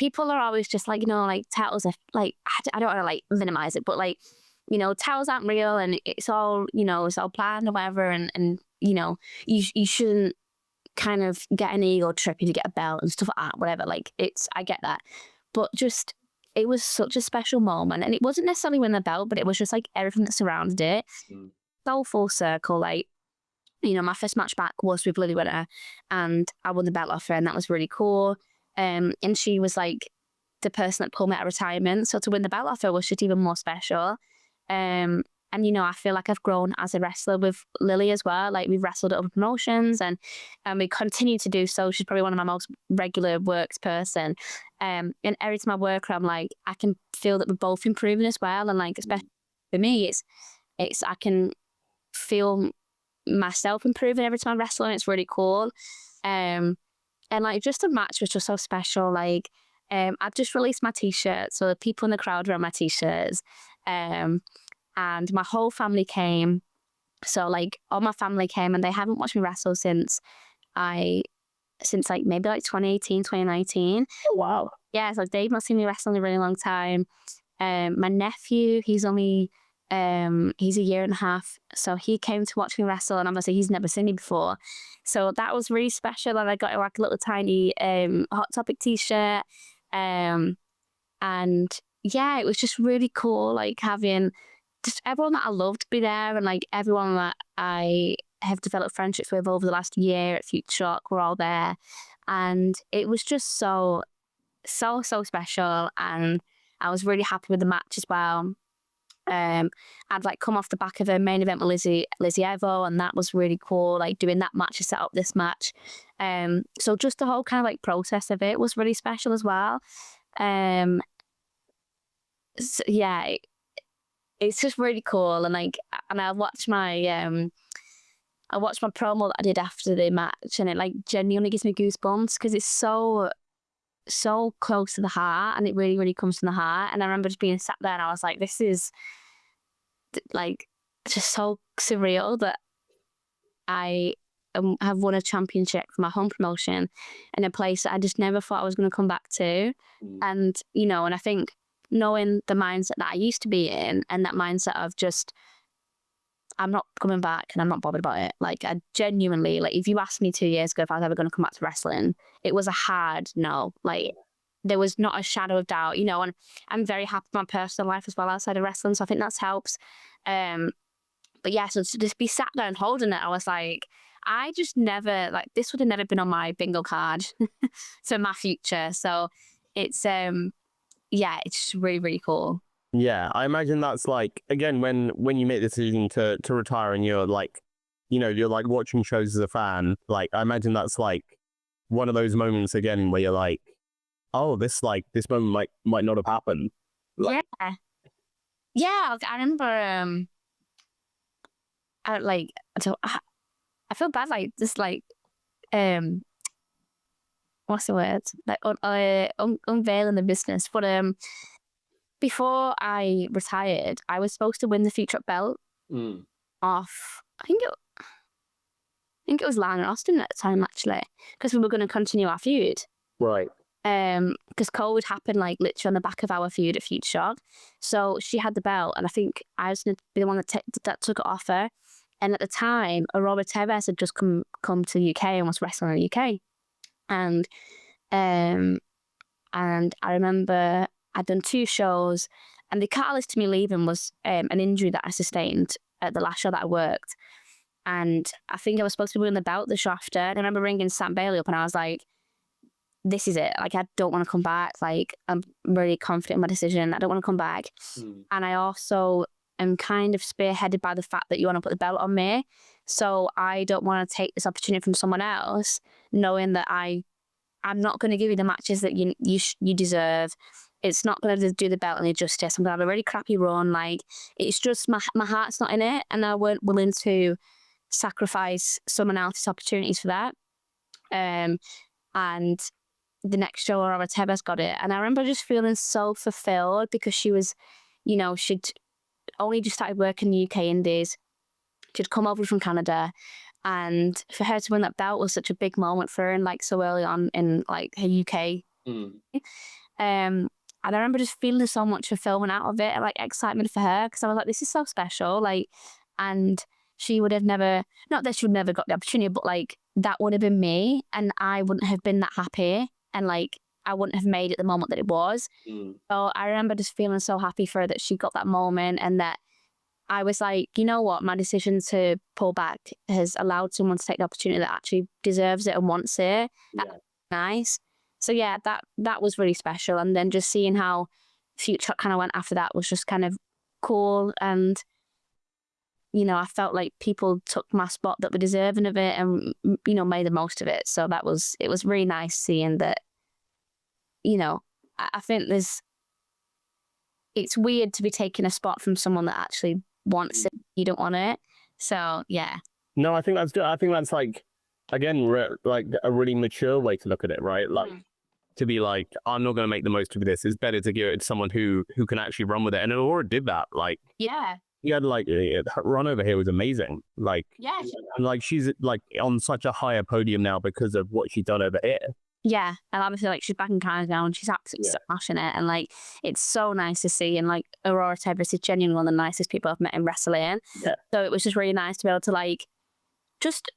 people are always just like, like titles are like, I don't want to like minimize it, but like, titles aren't real and it's all, it's all planned or whatever. And you shouldn't kind of get an ego trip if you get a belt and stuff like that, whatever. Like I get that. But just, it was such a special moment. And it wasn't necessarily winning the belt, but it was just like everything that surrounded it. So full circle, like, my first match back was with Lily Winter and I won the belt off her and that was really cool. And she was like the person that pulled me out of retirement. So to win the belt off her was just even more special. And, I feel like I've grown as a wrestler with Lily as well. Like we've wrestled at other promotions and we continue to do so. She's probably one of my most regular works person. And every time I work her, I'm like, I can feel that we're both improving as well. And like, especially for me, it's I can feel myself improving every time I wrestle and it's really cool. And like just the match was just so special. Like I've just released my t-shirt, so the people in the crowd were on my t-shirts. And my whole family came. So like all my family came and they haven't watched me wrestle since like maybe like 2018, 2019. Oh, wow. Yeah, so they've not seen me wrestle in a really long time. My nephew, he's a year and a half, so he came to watch me wrestle, and obviously he's never seen me before. So that was really special, and I got like a little tiny Hot Topic t-shirt. And yeah, it was just really cool, like having just everyone that I loved be there, and like everyone that I have developed friendships with over the last year at Futureshock were all there. And it was just so special, and I was really happy with the match as well. I'd like come off the back of a main event with Lizzie Evo, and that was really cool, like doing that match to set up this match. So just the whole kind of like process of it was really special as well. So yeah, it's just really cool. And like, and I watched my promo that I did after the match, and it like genuinely gives me goosebumps because it's so close to the heart, and it really, really comes from the heart. And I remember just being sat there and I was like, this is like just so surreal that I have won a championship for my home promotion in a place that I just never thought I was going to come back to. And, and I think knowing the mindset that I used to be in, and that mindset of just, I'm not coming back and I'm not bothered about it. Like I genuinely, like if you asked me 2 years ago if I was ever going to come back to wrestling, it was a hard no. Like there was not a shadow of doubt, and I'm very happy with my personal life as well outside of wrestling. So I think that helps. But yeah, so to just be sat there and holding it, I was like, I just never, like this would have never been on my bingo card to my future. So it's, yeah, it's just really, really cool. Yeah, I imagine that's like, again, when you make the decision to retire and you're like, you're like watching shows as a fan, like I imagine that's like one of those moments again where you're like, oh, this moment might not have happened. Like, yeah. I remember, I feel bad, like just like, what's the word? Like unveiling the business, but before I retired, I was supposed to win the Futureshock belt off, I think it was Lana Austin at the time, actually, because we were going to continue our feud. Right. Because COVID happened like literally on the back of our feud at Futureshock. So she had the belt, and I think I was going to be the one that took it off her. And at the time, Aurora Tevez had just come to the UK and was wrestling in the UK. And I remember I'd done 2 shows, and the catalyst to me leaving was an injury that I sustained at the last show that I worked. And I think I was supposed to be winning the belt the show after. And I remember ringing Sam Bailey up, and I was like, this is it. Like, I don't want to come back. Like, I'm really confident in my decision. I don't want to come back. And I also am kind of spearheaded by the fact that you want to put the belt on me. So I don't want to take this opportunity from someone else, knowing that I'm not going to give you the matches that you deserve. It's not going to do the belt any justice. I'm going to have a really crappy run. Like, it's just my heart's not in it, and I weren't willing to sacrifice someone else's opportunities for that. And the next show, Aurora Tevez got it, and I remember just feeling so fulfilled because she was, she'd only just started working in the UK Indies. She'd come over from Canada, and for her to win that belt was such a big moment for her, and like so early on in like her UK. And I remember just feeling so much fulfillment out of it, and like excitement for her, because I was like, this is so special. Like, and she would have never, not that she would never got the opportunity, but like that would have been me, and I wouldn't have been that happy, and like I wouldn't have made it the moment that it was. So I remember just feeling so happy for her that she got that moment, and that I was like, you know what, my decision to pull back has allowed someone to take the opportunity that actually deserves it and wants it. That's nice. So yeah, that was really special. And then just seeing how Futureshock kind of went after that was just kind of cool. And, you know, I felt like people took my spot that were deserving of it and, you know, made the most of it. So it was really nice seeing that, you know, I think it's weird to be taking a spot from someone that actually wants it. You don't want it. So yeah. No, I think that's good. I think that's like, again, like a really mature way to look at it, right? Like, to be like, I'm not going to make the most of this. It's better to give it to someone who can actually run with it. And Aurora did that. Like, yeah, you had like her run over here was amazing. Like, yeah, and like she's like on such a higher podium now because of what she's done over here. Yeah, and obviously like she's back in Canada now and she's absolutely smashing it, and like it's so nice to see. And like Aurora Tebris is genuinely one of the nicest people I've met in wrestling. Yeah. So it was just really nice to be able to like just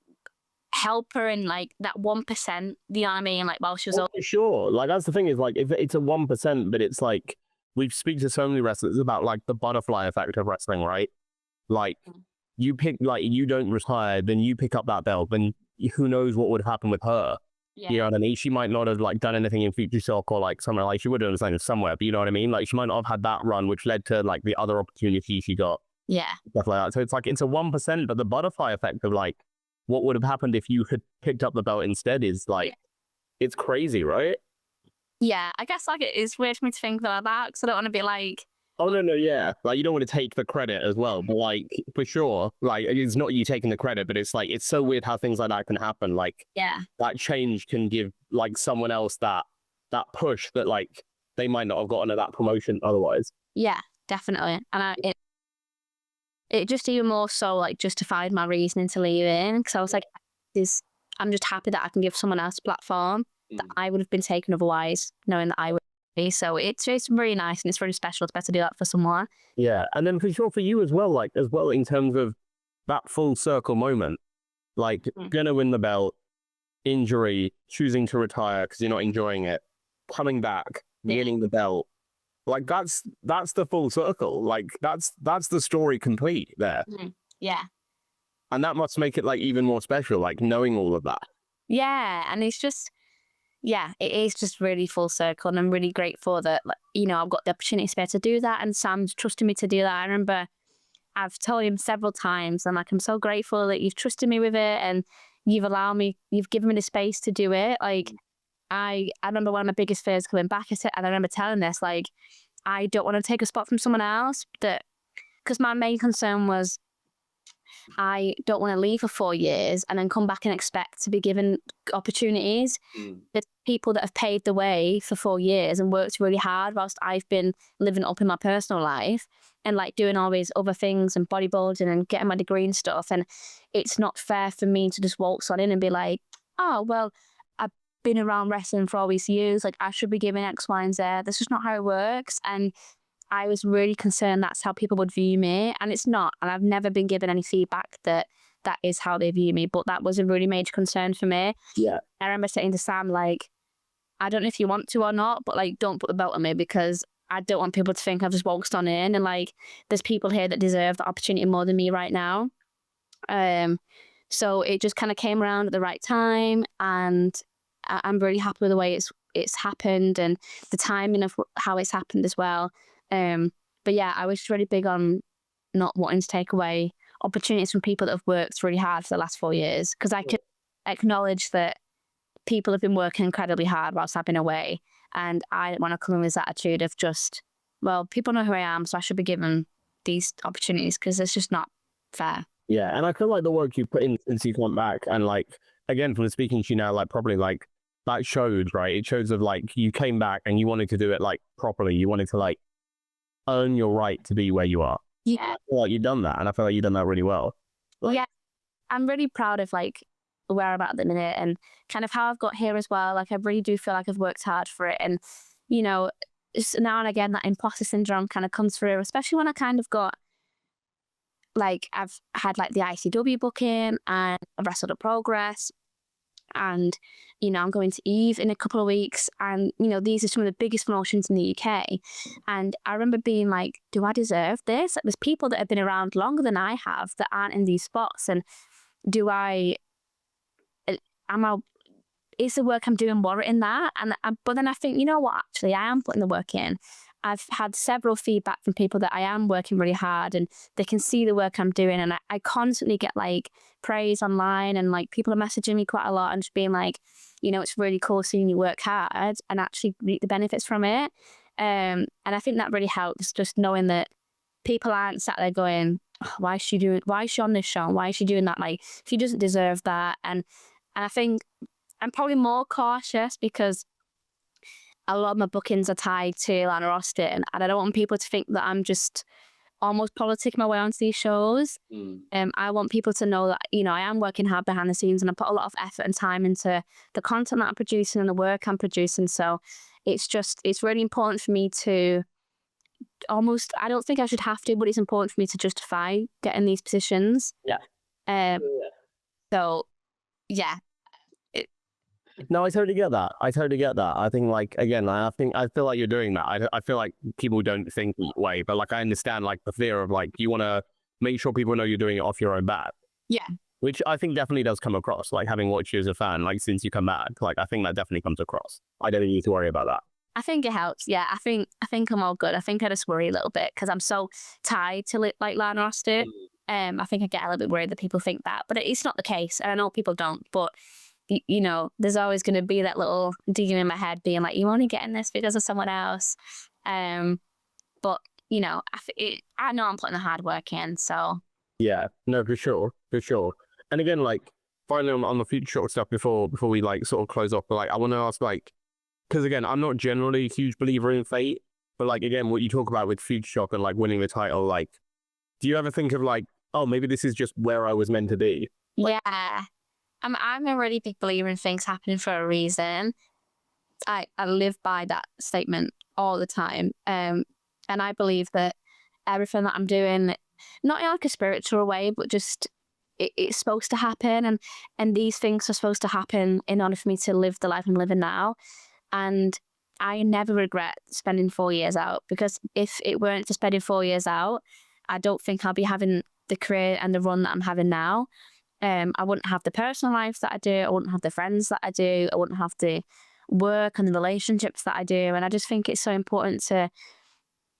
help her in like that 1%, you know what I mean? Like while she was for sure. Like that's the thing is like if it's a 1%, but it's like we speak to so many wrestlers about like the butterfly effect of wrestling, right? Like you pick, like you don't retire, then you pick up that belt, then who knows what would happen with her. Yeah. You know what I mean? She might not have like done anything in Futureshock or like somewhere, like she would have done something somewhere, but you know what I mean? Like she might not have had that run, which led to like the other opportunities she got. Yeah. Stuff like that. So it's like it's a 1%, but the butterfly effect of like what would have happened if you had picked up the belt instead is like it's crazy, right? Yeah, I guess like it is weird for me to think like that because I don't want to be like, oh no, yeah, like you don't want to take the credit as well, but like for sure, like it's not you taking the credit, but it's like it's so weird how things like that can happen. Like that change can give like someone else that push that like they might not have gotten at that promotion otherwise. Yeah, definitely. And it just even more so like justified my reasoning to leaving because I was like, I'm just happy that I can give someone else a platform that I would have been taken otherwise, knowing that I would be. So it's really nice and it's really special. It's better to do that for someone. Yeah, and then for sure for you as well, like as well in terms of that full circle moment, like gonna win the belt, injury, choosing to retire because you're not enjoying it, coming back, winning the belt. Like that's the full circle. Like that's the story complete there. Yeah. And that must make it like even more special, like knowing all of that. Yeah. And it's just, it is just really full circle. And I'm really grateful that, like, you know, I've got the opportunity to be able to do that. And Sam's trusted me to do that. I remember I've told him several times, and like, I'm so grateful that you've trusted me with it and you've given me the space to do it. Like, I remember one of my biggest fears coming back at it, and I remember telling this, like, I don't want to take a spot from someone else, because my main concern was I don't want to leave for 4 years and then come back and expect to be given opportunities. There's people that have paved the way for 4 years and worked really hard whilst I've been living up in my personal life and like doing all these other things and bodybuilding and getting my degree and stuff. And it's not fair for me to just waltz on in and be like, oh, well, been around wrestling for all these years, like I should be given X, Y, and Z. This is not how it works. And I was really concerned that's how people would view me, and it's not. And I've never been given any feedback that is how they view me, but that was a really major concern for me. Yeah. I remember saying to Sam, like, I don't know if you want to or not, but like, don't put the belt on me because I don't want people to think I've just waltzed on in, and like, there's people here that deserve the opportunity more than me right now. So it just kind of came around at the right time, and I'm really happy with the way it's happened and the timing of how it's happened as well. But yeah, I was just really big on not wanting to take away opportunities from people that have worked really hard for the last 4 years, because I could acknowledge that people have been working incredibly hard whilst I've been away, and I don't want to come in with this attitude of just, well, people know who I am, so I should be given these opportunities, because it's just not fair. Yeah, and I feel like the work you put in since you've gone back, and like again from speaking to you now, like probably like that shows, right? It shows of like you came back and you wanted to do it like properly. You wanted to like earn your right to be where you are. Yeah. I feel like you've done that, and I feel like you've done that really well. Like, yeah, I'm really proud of like where I'm at the minute and kind of how I've got here as well. Like I really do feel like I've worked hard for it, and now and again that imposter syndrome kind of comes through, especially when I kind of got like, I've had like the ICW booking and I've wrestled at Progress, and I'm going to Eve in a couple of weeks, and these are some of the biggest promotions in the UK, and I remember being like, do I deserve this? Like, there's people that have been around longer than I have that aren't in these spots, and is the work I'm doing warranting that? But then I think, you know what, actually I am putting the work in. I've had several feedback from people that I am working really hard, and they can see the work I'm doing, and I constantly get like praise online, and like people are messaging me quite a lot and just being like, it's really cool seeing you work hard and actually reap the benefits from it. And I think that really helps, just knowing that people aren't sat there going, oh, why is she on this show? Why is she doing that? Like, she doesn't deserve that. And I think I'm probably more cautious because a lot of my bookings are tied to Lana Austin, and I don't want people to think that I'm just almost politicking my way onto these shows. I want people to know that, I am working hard behind the scenes, and I put a lot of effort and time into the content that I'm producing and the work I'm producing. So it's really important for me to I don't think I should have to, but it's important for me to justify getting these positions. Yeah. So, yeah. No, I totally get that. I think, like, again, I feel like you're doing that. I feel like people don't think that way, but like, I understand like the fear of like, you want to make sure people know you're doing it off your own bat. Yeah. Which I think definitely does come across, like having watched you as a fan, like since you come back, like I think that definitely comes across. I don't need to worry about that. I think it helps. Yeah, I think I'm all good. I think I just worry a little bit because I'm so tied to like Lana Austin. I think I get a little bit worried that people think that, but it's not the case. And I know people don't, but there's always going to be that little demon in my head being like, you only getting this because of someone else. But I know I'm putting the hard work in, so. Yeah, no, for sure. And again, like, finally on the Futureshock stuff before we like sort of close off, but like, I want to ask, like, because again, I'm not generally a huge believer in fate, but like, again, what you talk about with Futureshock and like winning the title, like, do you ever think of like, oh, maybe this is just where I was meant to be? Yeah. I'm a really big believer in things happening for a reason. I live by that statement all the time. And I believe that everything that I'm doing, not in like a spiritual way, but just it's supposed to happen. And these things are supposed to happen in order for me to live the life I'm living now. And I never regret spending 4 years out, because if it weren't for spending 4 years out, I don't think I'll be having the career and the run that I'm having now. I wouldn't have the personal life that I do. I wouldn't have the friends that I do. I wouldn't have the work and the relationships that I do. And I just think it's so important to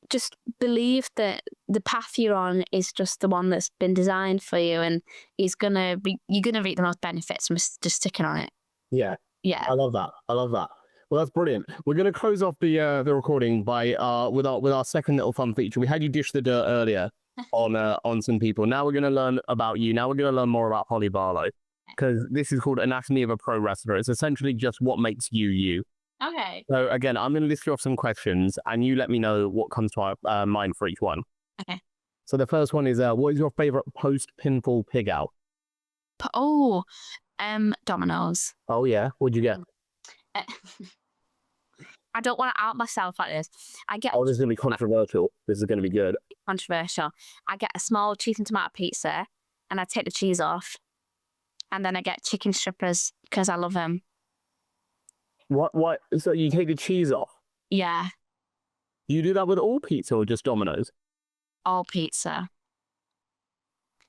just believe that the path you're on is just the one that's been designed for you, and you're gonna reap the most benefits from just sticking on it. Yeah. I love that. Well, that's brilliant. We're gonna close off the recording by with our second little fun feature. We had you dish the dirt earlier on some people. Now we're going to learn about you. Now we're going to learn more about Hollie Barlow, because this is called Anatomy of a Pro Wrestler. It's essentially just what makes you you. Okay. So again, I'm going to list you off some questions, and you let me know what comes to our mind for each one. Okay. So the first one is, what is your favorite post-pinfall pig out? Dominoes. Oh yeah, what'd you get? I don't want to out myself like this. This is going to be controversial. This is going to be good. Controversial. I get a small cheese and tomato pizza, and I take the cheese off, and then I get chicken strippers because I love them. What? So you take the cheese off? Yeah. You do that with all pizza or just Domino's? All pizza.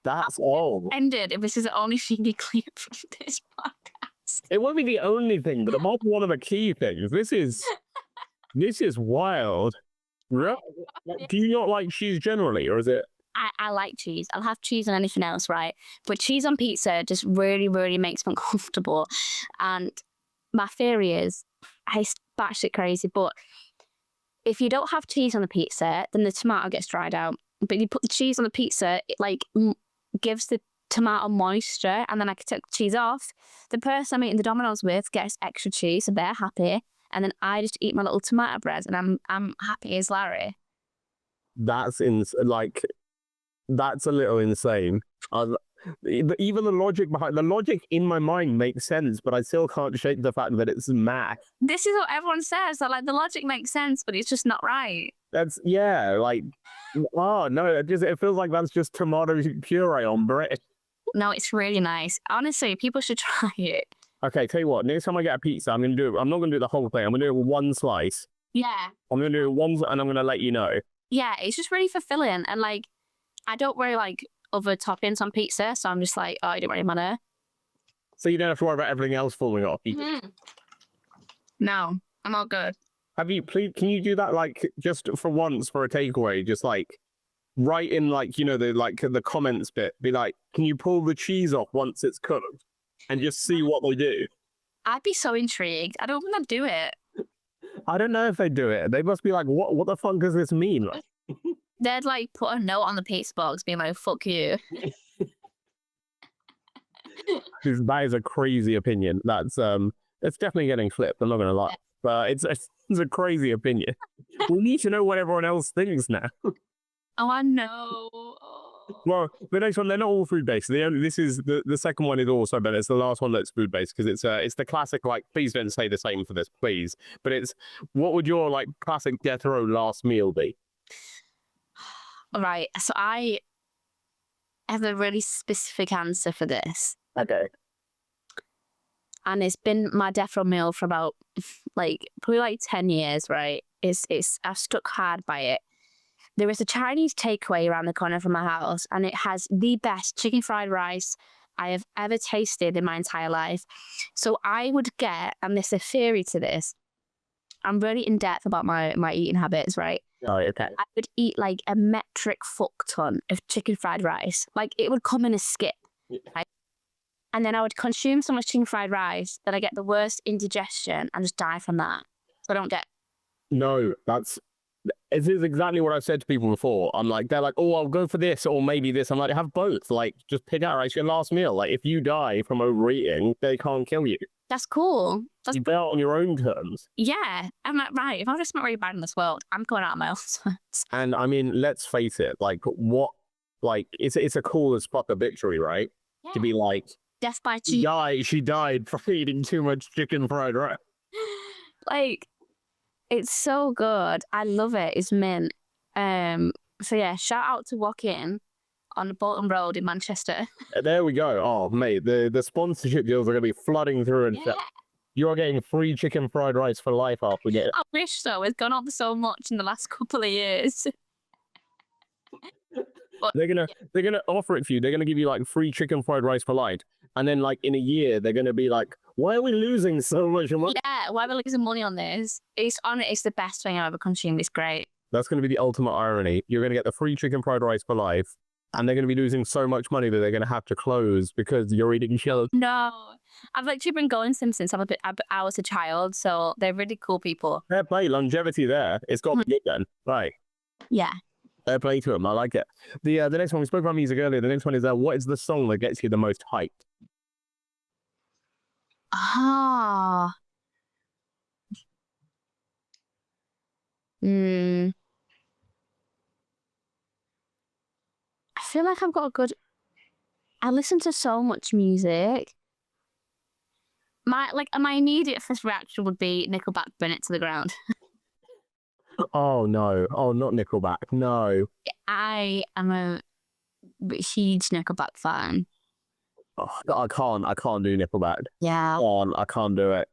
That's all. Ended. If this is the only thing you clear from this podcast. It won't be the only thing, but it might be one of the key things. This is wild. Do you not like cheese generally, or is it? I like cheese. I'll have cheese on anything else, right? But cheese on pizza just really, really makes me uncomfortable. And my theory is, it's batshit crazy, but if you don't have cheese on the pizza, then the tomato gets dried out. But you put the cheese on the pizza, it like gives the tomato moisture, and then I can take the cheese off. The person I'm eating the Domino's with gets extra cheese, so they're happy. And then I just eat my little tomato bread, and I'm happy as Larry. That's a little insane. even the logic in my mind makes sense, but I still can't shake the fact that it's math. This is what everyone says. That like the logic makes sense, but it's just not right. That's like, oh no, it feels like that's just tomato puree on bread. No, it's really nice. Honestly, people should try it. Okay, tell you what, next time I get a pizza, I'm not gonna do the whole thing. I'm gonna do one slice. Yeah. I'm gonna do one, and I'm gonna let you know. Yeah, it's just really fulfilling, and like, I don't really like other toppings on pizza, so I'm just like, oh, it don't really matter. So you don't have to worry about everything else falling off. No, I'm all good. Can you do that like just for once for a takeaway? Just like write in like, you know, the comments bit, be like, can you pull the cheese off once it's cooked, and just see what they do? I'd be so intrigued. I don't think I'd do it. I don't know if they do it. They must be like, what the fuck does this mean? They'd like put a note on the pizza box being like, fuck you. That is a crazy opinion. That's it's definitely getting flipped, I'm not gonna lie. But it's a crazy opinion. We need to know what everyone else thinks now. Oh, I know. Well, the next one, they're not all food based. This is the second one is also, but it's the last one that's food based because it's the classic, like, please don't say the same for this, please. But it's, what would your like classic death row last meal be? All right, so I have a really specific answer for this. Okay. And it's been my death row meal for about probably like 10 years, right? I've stuck hard by it. There is a Chinese takeaway around the corner from my house, and it has the best chicken fried rice I have ever tasted in my entire life. So I would get, and there's a theory to this, I'm really in depth about my eating habits, right? Oh, okay. I would eat like a metric fuck ton of chicken fried rice. Like it would come in a skip. Yeah. Right? And then I would consume so much chicken fried rice that I get the worst indigestion and just die from that. So I don't get... No, this is exactly what I've said to people before. I'm like, they're like, oh, I'll go for this or maybe this. I'm like, have both. Like, just pick out your last meal. Like, if you die from overeating, they can't kill you. That's cool. You bear on your own terms. Yeah. I'm like, right, if I'm just not really bad in this world, I'm going out of my own terms. And I mean, let's face it, it's a cool as fuck a victory, right? Yeah. To be like, death by cheese. She died for eating too much chicken fried rice. Like, it's so good. I love it. It's mint. So yeah, shout out to Walk In on the Bolton Road in Manchester. There we go. Oh, mate, the sponsorship deals are going to be flooding through, and you're getting free chicken fried rice for life after getting. I wish so. It's gone up so much in the last couple of years. But they're gonna offer it for you. They're gonna give you like free chicken fried rice for life, and then like in a year they're gonna be like, why are we losing so much money? Yeah, why are we losing money on this? It's the best thing I've ever consumed. It's great. That's gonna be the ultimate irony. You're gonna get the free chicken fried rice for life, and they're gonna be losing so much money that they're gonna have to close because you're eating shells. No, I've actually been going to them since I was a child, so they're really cool people. Fair play, longevity there. It's got to be good then, right? Yeah. Fair play to them. I like it. The next one, we spoke about music earlier. The next one is what is the song that gets you the most hyped? Ah. I feel like I've got a good... I listen to so much music. My immediate first reaction would be Nickelback, Burn It to the Ground. Oh no! Oh, not Nickelback! No. I am a huge Nickelback fan. Oh, I can't do Nickelback. Yeah. I can't do it.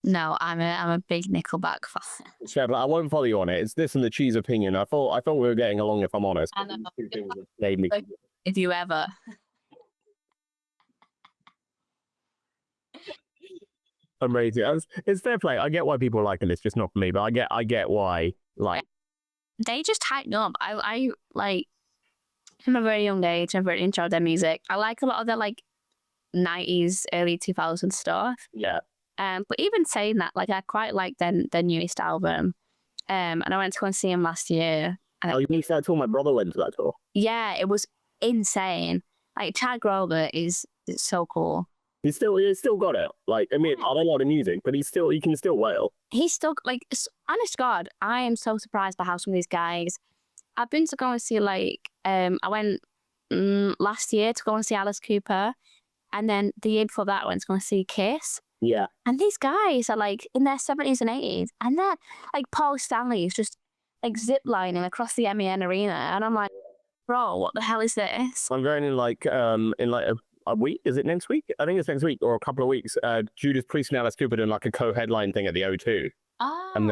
No, I'm a big Nickelback fan. Sure, but I won't follow you on it. It's this and the cheese opinion. I thought we were getting along, if I'm honest. I know. If you ever. Amazing. It's fair play. I get why people like it. It's just not for me, but I get why. Like, they just hyped up. I like from a very young age. I've really enjoyed their music. I like a lot of their like 90s, early 2000s stuff. Yeah. But even saying that, like, I quite like their newest album. And I went to go and see him last year. Oh, you missed that tour? My brother went to that tour. Yeah, it was insane. Like, Chad Grover is so cool. He's still got it. Like, I mean, I don't know the music, but he can still wail. He's still, like, honest to God, I am so surprised by how some of these guys... I've been to go and see, like, I went last year to go and see Alice Cooper. And then the year before that, I went to go and see Kiss. Yeah. And these guys are like in their 70s and 80s. And they're like, Paul Stanley is just like ziplining across the MEN Arena. And I'm like, bro, what the hell is this? I'm going in like a week. Is it next week? I think it's next week or a couple of weeks. Judas Priest and Alice Cooper doing like a co-headline thing at the O2. Oh. And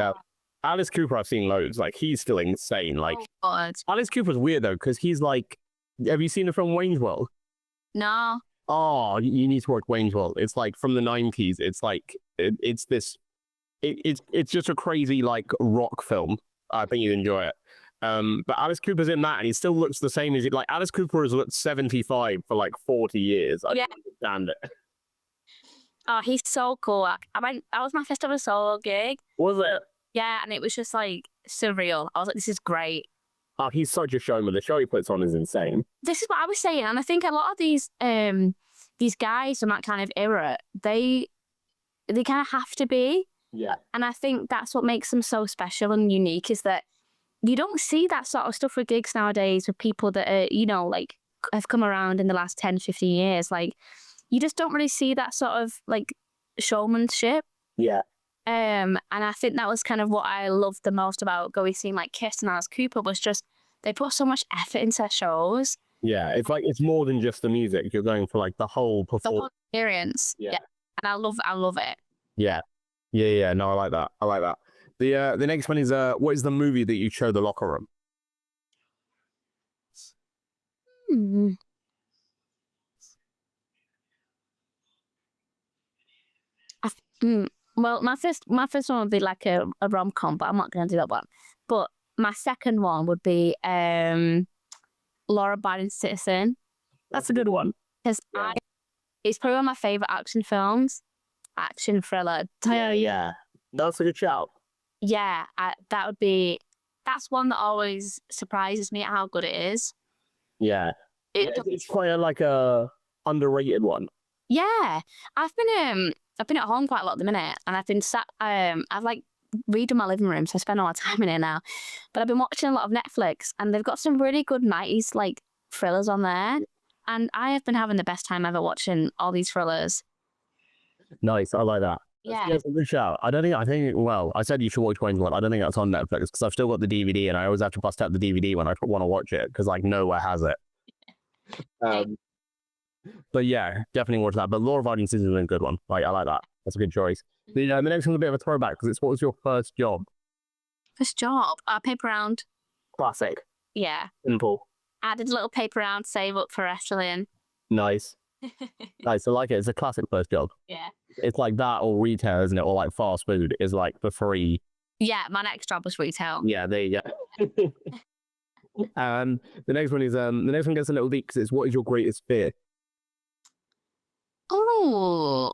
Alice Cooper, I've seen loads. Like, he's still insane. Like, God. Alice Cooper's weird though, because he's like, have you seen the film Wayne's World? No. Oh, you need to watch Wayne's World. It's like from the 90s. It's like it's just a crazy like rock film. I think you'd enjoy it. But Alice Cooper's in that, and he still looks the same as like Alice Cooper has looked 75 for like 40 years. I don't understand it. Oh, he's so cool. That was my first ever solo gig. Was it? Yeah, and it was just like surreal. I was like, this is great. Oh, he's such a showman. The show he puts on is insane. This is what I was saying, and I think a lot of these guys from that kind of era, they kind of have to be. Yeah. And I think that's what makes them so special and unique, is that you don't see that sort of stuff with gigs nowadays with people that are, you know, like have come around in the last 10, 15 years. Like, you just don't really see that sort of like showmanship. Yeah. And I think that was kind of what I loved the most about going seeing like Kiss and Alice Cooper, was just they put so much effort into their shows. Yeah, it's like it's more than just the music. You're going for like the whole performance. The whole experience. Yeah. And I love it. Yeah. Yeah. No, I like that. I like that. The next one is what is the movie that you showed the locker room? Well, my first one would be like a rom-com, but I'm not going to do that one. But my second one would be Law-Abiding Citizen. That's a good one. Because it's probably one of my favourite action films. Action thriller. Yeah. That's a good shout. Yeah, that's one that always surprises me at how good it is. Yeah. It's quite a underrated one. Yeah. I've been at home quite a lot at the minute, and I've been I've like redone my living room, so I spend all my time in it now. But I've been watching a lot of Netflix, and they've got some really good 90s like thrillers on there. And I have been having the best time ever watching all these thrillers. Nice, I like that. Yeah. That's a good shout. I think, well, I said you should watch Wayne's World. I don't think that's on Netflix because I've still got the DVD, and I always have to bust out the DVD when I want to watch it because like nowhere has it. But yeah, definitely watch that. But Law-Abiding Citizen is a good one. Like, I like that. That's a good choice. The next one's a bit of a throwback because it's what was your first job? First job? Paper round. Classic. Yeah. Simple. I did a little paper round, save up for wrestling. Nice. Nice. I like it. It's a classic first job. Yeah. It's like that or retail, isn't it? Or like fast food is like the free. Yeah, my next job was retail. Yeah, there you go. The next one gets a little deep because it's what is your greatest fear? Oh.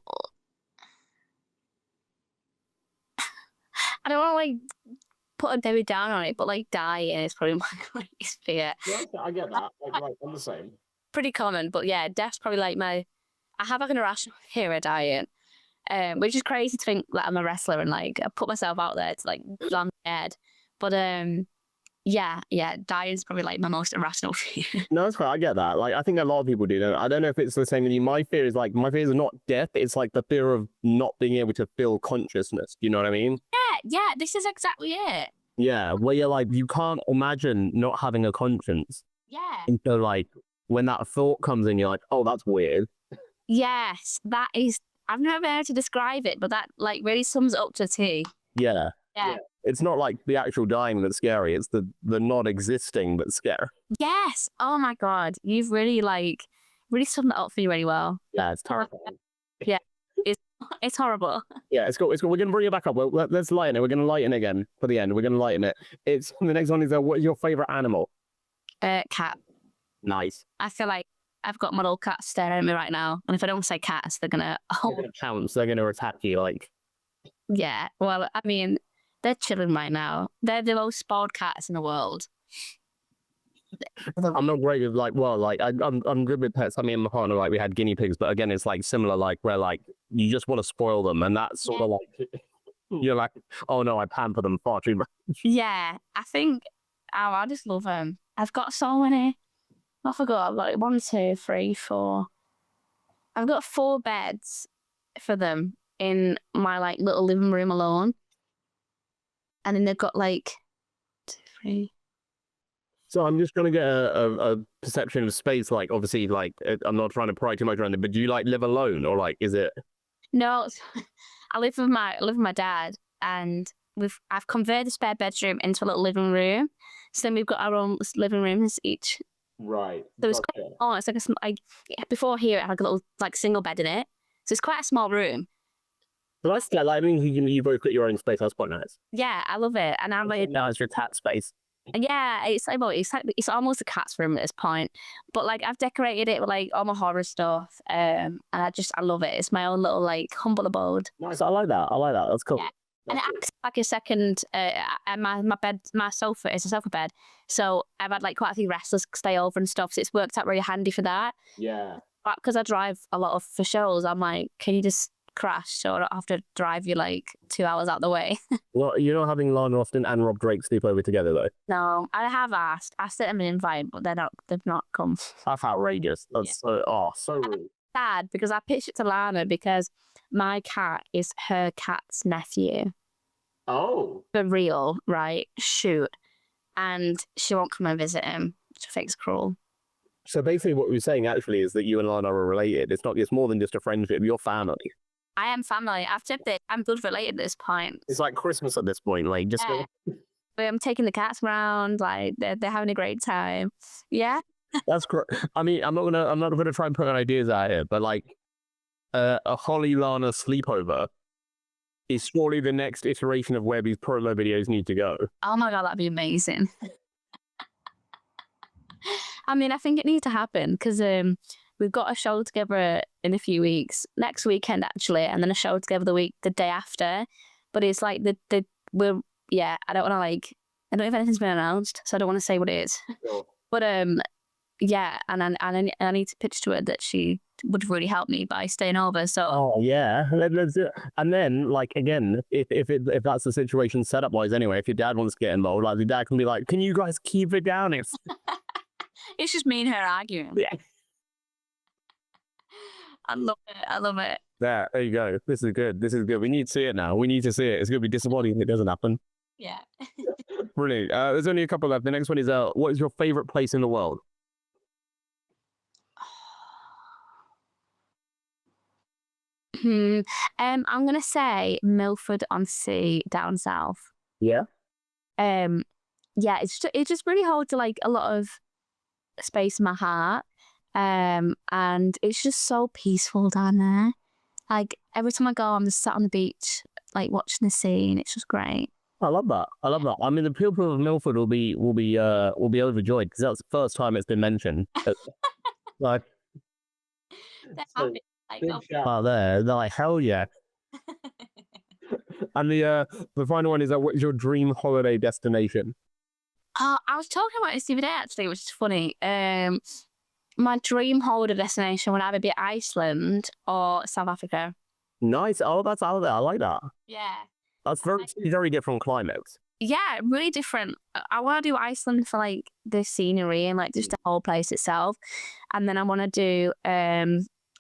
I don't want to like put a Debbie down on it, but like dying is probably my greatest fear. Yeah, I get that. I'm the same. Pretty common, but yeah, death's probably like I have like an irrational fear of dying, which is crazy to think that I'm a wrestler and like I put myself out there to like land dead. But yeah, dying's probably like my most irrational fear. No, that's fine. I get that. Like, I think a lot of people do. I don't know if it's the same with you. My fear is not death. It's like the fear of not being able to feel consciousness. You know what I mean? Yeah. This is exactly it. Yeah, where you're like, you can't imagine not having a conscience. Yeah. And so like, when that thought comes in, you're like, oh, that's weird. Yes, that is. I've never been able to describe it, but that like really sums it up to a T. Yeah. Yeah. It's not like the actual dying that's scary. It's the not existing that's scary. Yes. Oh my God. You've really summed it up for you really well. Yeah, it's terrifying. Yeah. It's horrible. Yeah, it's cool. It's cool. We're going to bring it back up. Let's lighten it. We're going to lighten again for the end. We're going to lighten it. The next one is, what is your favorite animal? Cat. Nice. I feel like I've got my little cat staring at me right now. And if I don't say cats, they're going to... pounce. They're going to attack you, like... Yeah. Well, I mean, they're chilling right now. They're the most spoiled cats in the world. I'm not great with I'm good with pets. I mean, my partner, we had guinea pigs, but again, it's like similar, where you just want to spoil them, and that's sort of you're like, oh no, I pamper them far too much. Yeah, I think I just love them. I've got so many. I forgot. I've got 1, 2, 3, 4. I've got 4 beds for them in my like little living room alone, and then they've got like 2, 3. So I'm just trying to get a perception of space. Like, obviously, like I'm not trying to pry too much around it, but do you like live alone, or like is it? No, I live with my dad, and I've converted the spare bedroom into a little living room. So then we've got our own living rooms each. Right. So it's quite, it's like before here it had like a little like single bed in it, so it's quite a small room. But that's like, I mean, you both got your own space. That's quite nice. Yeah, I love it, and I'm like, now it's your cat space. yeah, it's like, well, it's almost a cat's room at this point, but like I've decorated it with like all my horror stuff, and I love it. It's my own little like humble abode. Nice. I like that. That's cool. Yeah. And it acts like a second. And my sofa is a sofa bed, so I've had like quite a few wrestlers stay over and stuff. So it's worked out really handy for that. Yeah. But because I drive a lot for shows, I'm like, can you just crash so I don't have to drive you like 2 hours out the way? Well, you're not having Lana Austin and Rob Drake sleep over together though. No, I have asked. I sent them an invite, but they've not come. That's outrageous. That's so rude. Sad because I pitched it to Lana because my cat is her cat's nephew. Oh. For real, right? Shoot. And she won't come and visit him, which I think is cruel. So basically what we were saying actually is that you and Lana are related. It's more than just a friendship. You're family. I am family. I've tipped it. I'm blood related at this point. It's like Christmas at this point. Like, just I'm taking the cats around. Like, they're having a great time. Yeah. That's correct. I mean, I'm not gonna try and put ideas out here, but like a Hollie Lana sleepover is surely the next iteration of where these promo videos need to go. Oh my God, that'd be amazing. I mean, I think it needs to happen because we've got a show together in a few weeks, next weekend actually, and then a show together the day after. But it's like I don't want to like, I don't know if anything's been announced, so I don't want to say what it is. Sure. But yeah, and I need to pitch to her that she would really help me by staying over. So oh yeah, let's do it. And then like again, if that's the situation setup wise anyway, if your dad wants to get involved, like your dad can be like, can you guys keep it down? It's just me and her arguing. Yeah. I love it. There you go. This is good. We need to see it now. We need to see it. It's going to be disappointing if it doesn't happen. Yeah. Brilliant. There's only a couple left. The next one is, what is your favorite place in the world? I'm going to say Milford-on-Sea down south. Yeah. Yeah, it's just really holds like a lot of space in my heart. And it's just so peaceful down there. Like every time I go, I'm just sat on the beach, like watching the sea, and it's just great. I love that. I mean, the people of Milford will be overjoyed because that's the first time it's been mentioned. Like, they're happy. Like, they're like, hell yeah. And the final one is, what is your dream holiday destination? I was talking about this the other day actually, which is funny. My dream holiday destination would either be Iceland or South Africa. Nice. Oh, that's out there. I like that. Yeah. That's very different climates. Yeah, really different. I want to do Iceland for like the scenery and like just the whole place itself, and then I want to do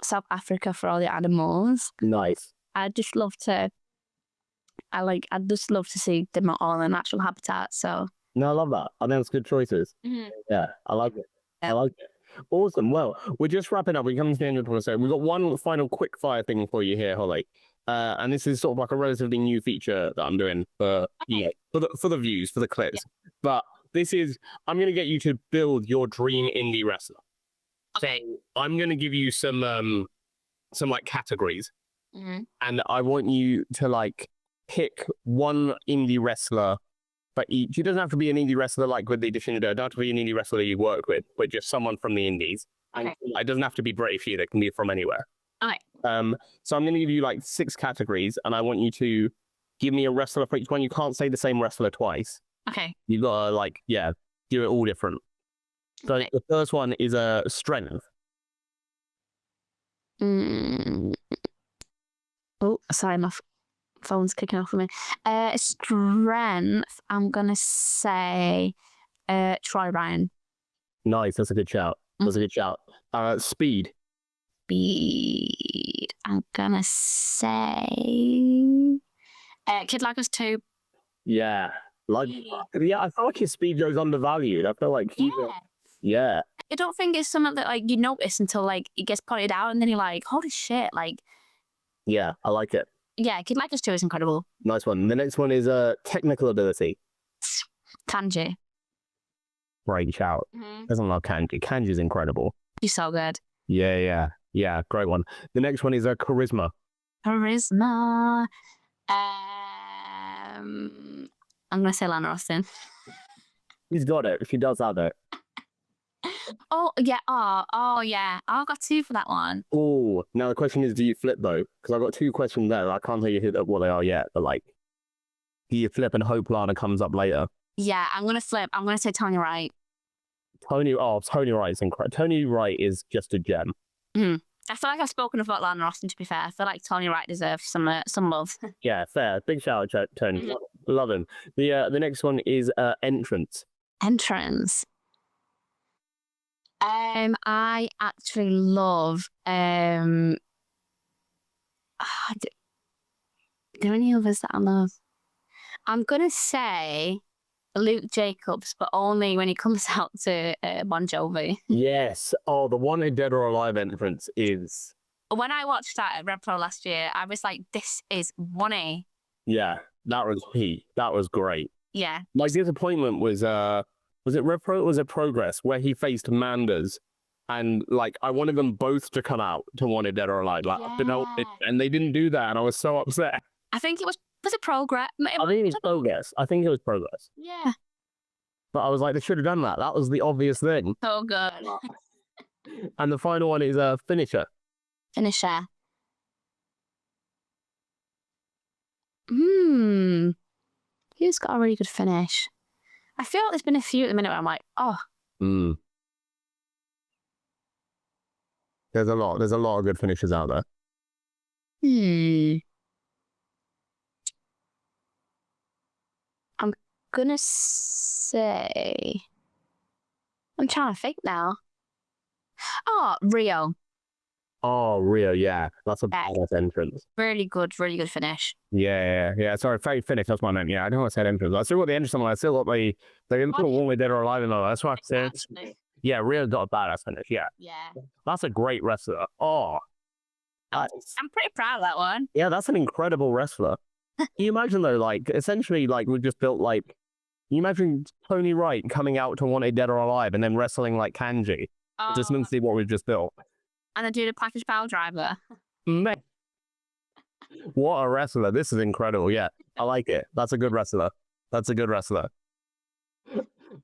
South Africa for all the animals. Nice. I'd just love to see them all in natural habitat. So no, I love that. I think it's good choices. Mm-hmm. Yeah, I like it. Yeah. I like it. Awesome. Well, we're just wrapping up. We're coming to the end of the episode. We've got one final quick fire thing for you here, Hollie. And this is sort of like a relatively new feature that I'm doing for the views, for the clips. Yeah. But this is, I'm going to get you to build your dream indie wrestler. Okay. So I'm going to give you some like categories, and I want you to like pick one indie wrestler for each. It doesn't have to be an indie wrestler like with the addition. It doesn't have to be an indie wrestler you work with, but just someone from the indies. And it doesn't have to be British either. It can be from anywhere. Okay. So I'm going to give you like 6 categories, and I want you to give me a wrestler for each one. You can't say the same wrestler twice. Okay. You've got to do it all different. So the first one is strength. Oh, sorry, my phone's kicking off for me. Strength, I'm going to say Troy Ryan. Nice, that's a good shout. That's a good shout. Speed. Speed. I'm gonna say Kid Like Us 2. Yeah. Like, yeah, I feel like his speed goes undervalued. I feel like yeah. I don't think it's something that like you notice until like it gets pointed out, and then you're like, holy shit! Like, Yeah, I like it. yeah, Kid Like Us 2 is incredible. Nice one. The next one is technical ability. Kanji. Great shout. Doesn't love Kanji. Kanji's incredible. He's so good. Yeah. Great one. The next one is charisma. Charisma. I'm gonna say Lana Austin. He's got it. She does have it. Oh yeah. Oh yeah. I got 2 for that one. Oh, now the question is, do you flip though? Because I've got 2 questions there. I can't tell you what they are yet, but like, do you flip and hope Lana comes up later? Yeah, I'm gonna flip. I'm gonna say Tony Wright. Tony Wright is incredible. Tony Wright is just a gem. I feel like I've spoken about Lana Austin, to be fair. I feel like Tony Wright deserves some love. Yeah, fair. Big shout out, Tony. Love him. The next one is entrance. Entrance. I actually love are there any others that I love? I'm gonna say Luke Jacobs, but only when he comes out to Bon Jovi. Yes. Oh, the Wanted Dead or Alive entrance is. When I watched that at Red Pro last year, I was like, this is one. Yeah, that was heat. That was great. Yeah. My disappointment was it Red Pro? Was it Progress where he faced Manders, and like I wanted them both to come out to Wanted Dead or Alive, like, and they didn't do that, and I was so upset. I think it was it Progress? I think it was Progress. I think it was Progress. Yeah. But I was like, they should have done that. That was the obvious thing. So good. And the final one is Finisher. Finisher. Who's got a really good finish? I feel like there's been a few at the minute where I'm like, oh. There's a lot of good finishers out there. I'm gonna say, I'm trying to think now. Oh, Rio. Oh, Rio, yeah. That's a badass entrance. Really good finish. Yeah. Sorry, finish, that's what I meant. Yeah, I know I said entrance. I still got the entrance on. I still got the one we did or alive in there. That's what I said. Yeah, Rio got a badass finish, yeah. That's a great wrestler. Oh. I'm pretty proud of that one. Yeah, that's an incredible wrestler. Can you imagine though, like, essentially, like, we just built, like, can you imagine Tony Wright coming out to Wanted Dead or Alive and then wrestling like Kanji? Just to see what we've just built. And then do the package power driver. Man. What a wrestler. This is incredible. Yeah, I like it. That's a good wrestler.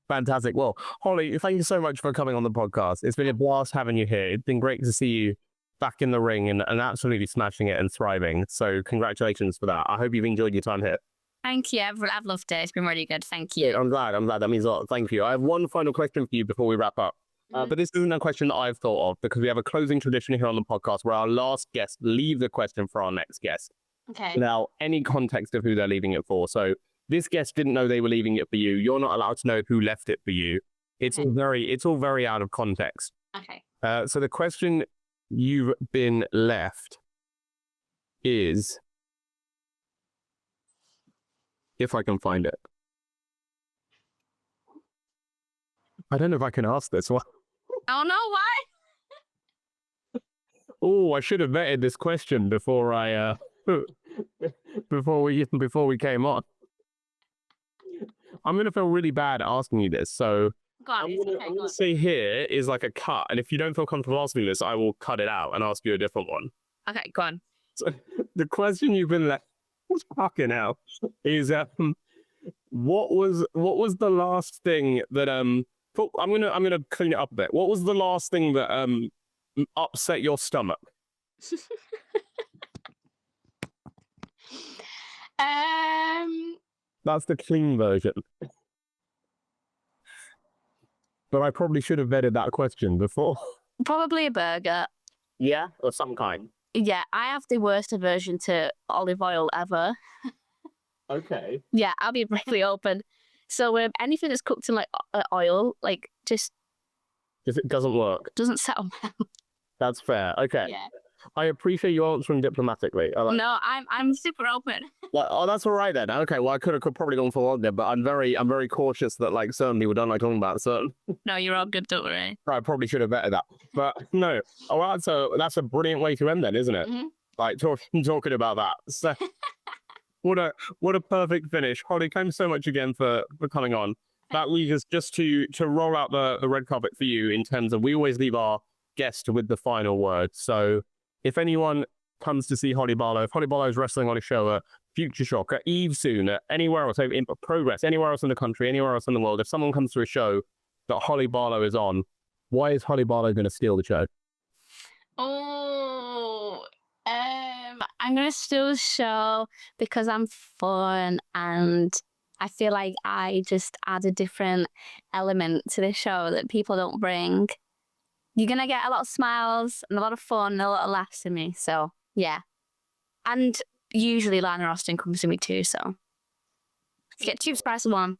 Fantastic. Well, Hollie, thank you so much for coming on the podcast. It's been a blast having you here. It's been great to see you back in the ring and absolutely smashing it and thriving. So congratulations for that. I hope you've enjoyed your time here. Thank you. I've loved it. It's been really good. Thank you. Yeah, I'm glad. That means a lot. Thank you. I have one final question for you before we wrap up. But this isn't a question that I've thought of because we have a closing tradition here on the podcast where our last guest leaves the question for our next guest. Okay. Without any context of who they're leaving it for. So this guest didn't know they were leaving it for you. You're not allowed to know who left it for you. It's all very out of context. Okay. So the question you've been left is, if I can find it. I don't know if I can ask this one. Oh no, why? Oh, I should have vetted this question before I before we came on. I'm gonna feel really bad asking you this, so I'm gonna say here is like a cut, and if you don't feel comfortable asking this, I will cut it out and ask you a different one. Okay, go on. So the question you've been left, fucking hell, is what was the last thing that I'm gonna clean it up a bit. What was the last thing that upset your stomach? That's the clean version. But I probably should have vetted that question before. Probably a burger. Yeah, or some kind. Yeah, I have the worst aversion to olive oil ever. Okay. Yeah, I'll be really open. So anything that's cooked in like oil, like just If it doesn't work. Doesn't settle well. That's fair. Okay. Yeah. I appreciate you answering diplomatically. No, I'm super open. Like, oh, that's all right then. Okay, well, I could probably gone for longer, but I'm very cautious that like certain people don't like talking about certain. No, you're all good, don't worry. I probably should have vetted that, but no. Oh, well, that's a brilliant way to end then, isn't it? Mm-hmm. Like talking about that. So, what a perfect finish, Hollie. Thanks so much again for coming on. That leads us just to roll out the red carpet for you in terms of we always leave our guest with the final word. So if anyone comes to see Hollie Barlow, if Hollie Barlow is wrestling on a show at Futureshock, at Eve soon, at anywhere else, in Progress, anywhere else in the country, anywhere else in the world, if someone comes to a show that Hollie Barlow is on, why is Hollie Barlow going to steal the show? Oh, I'm going to steal the show because I'm fun and I feel like I just add a different element to the show that people don't bring. You're going to get a lot of smiles and a lot of fun and a lot of laughs in me. So, yeah. And usually Lana Austin comes to me too, so. Get 2 spice of one.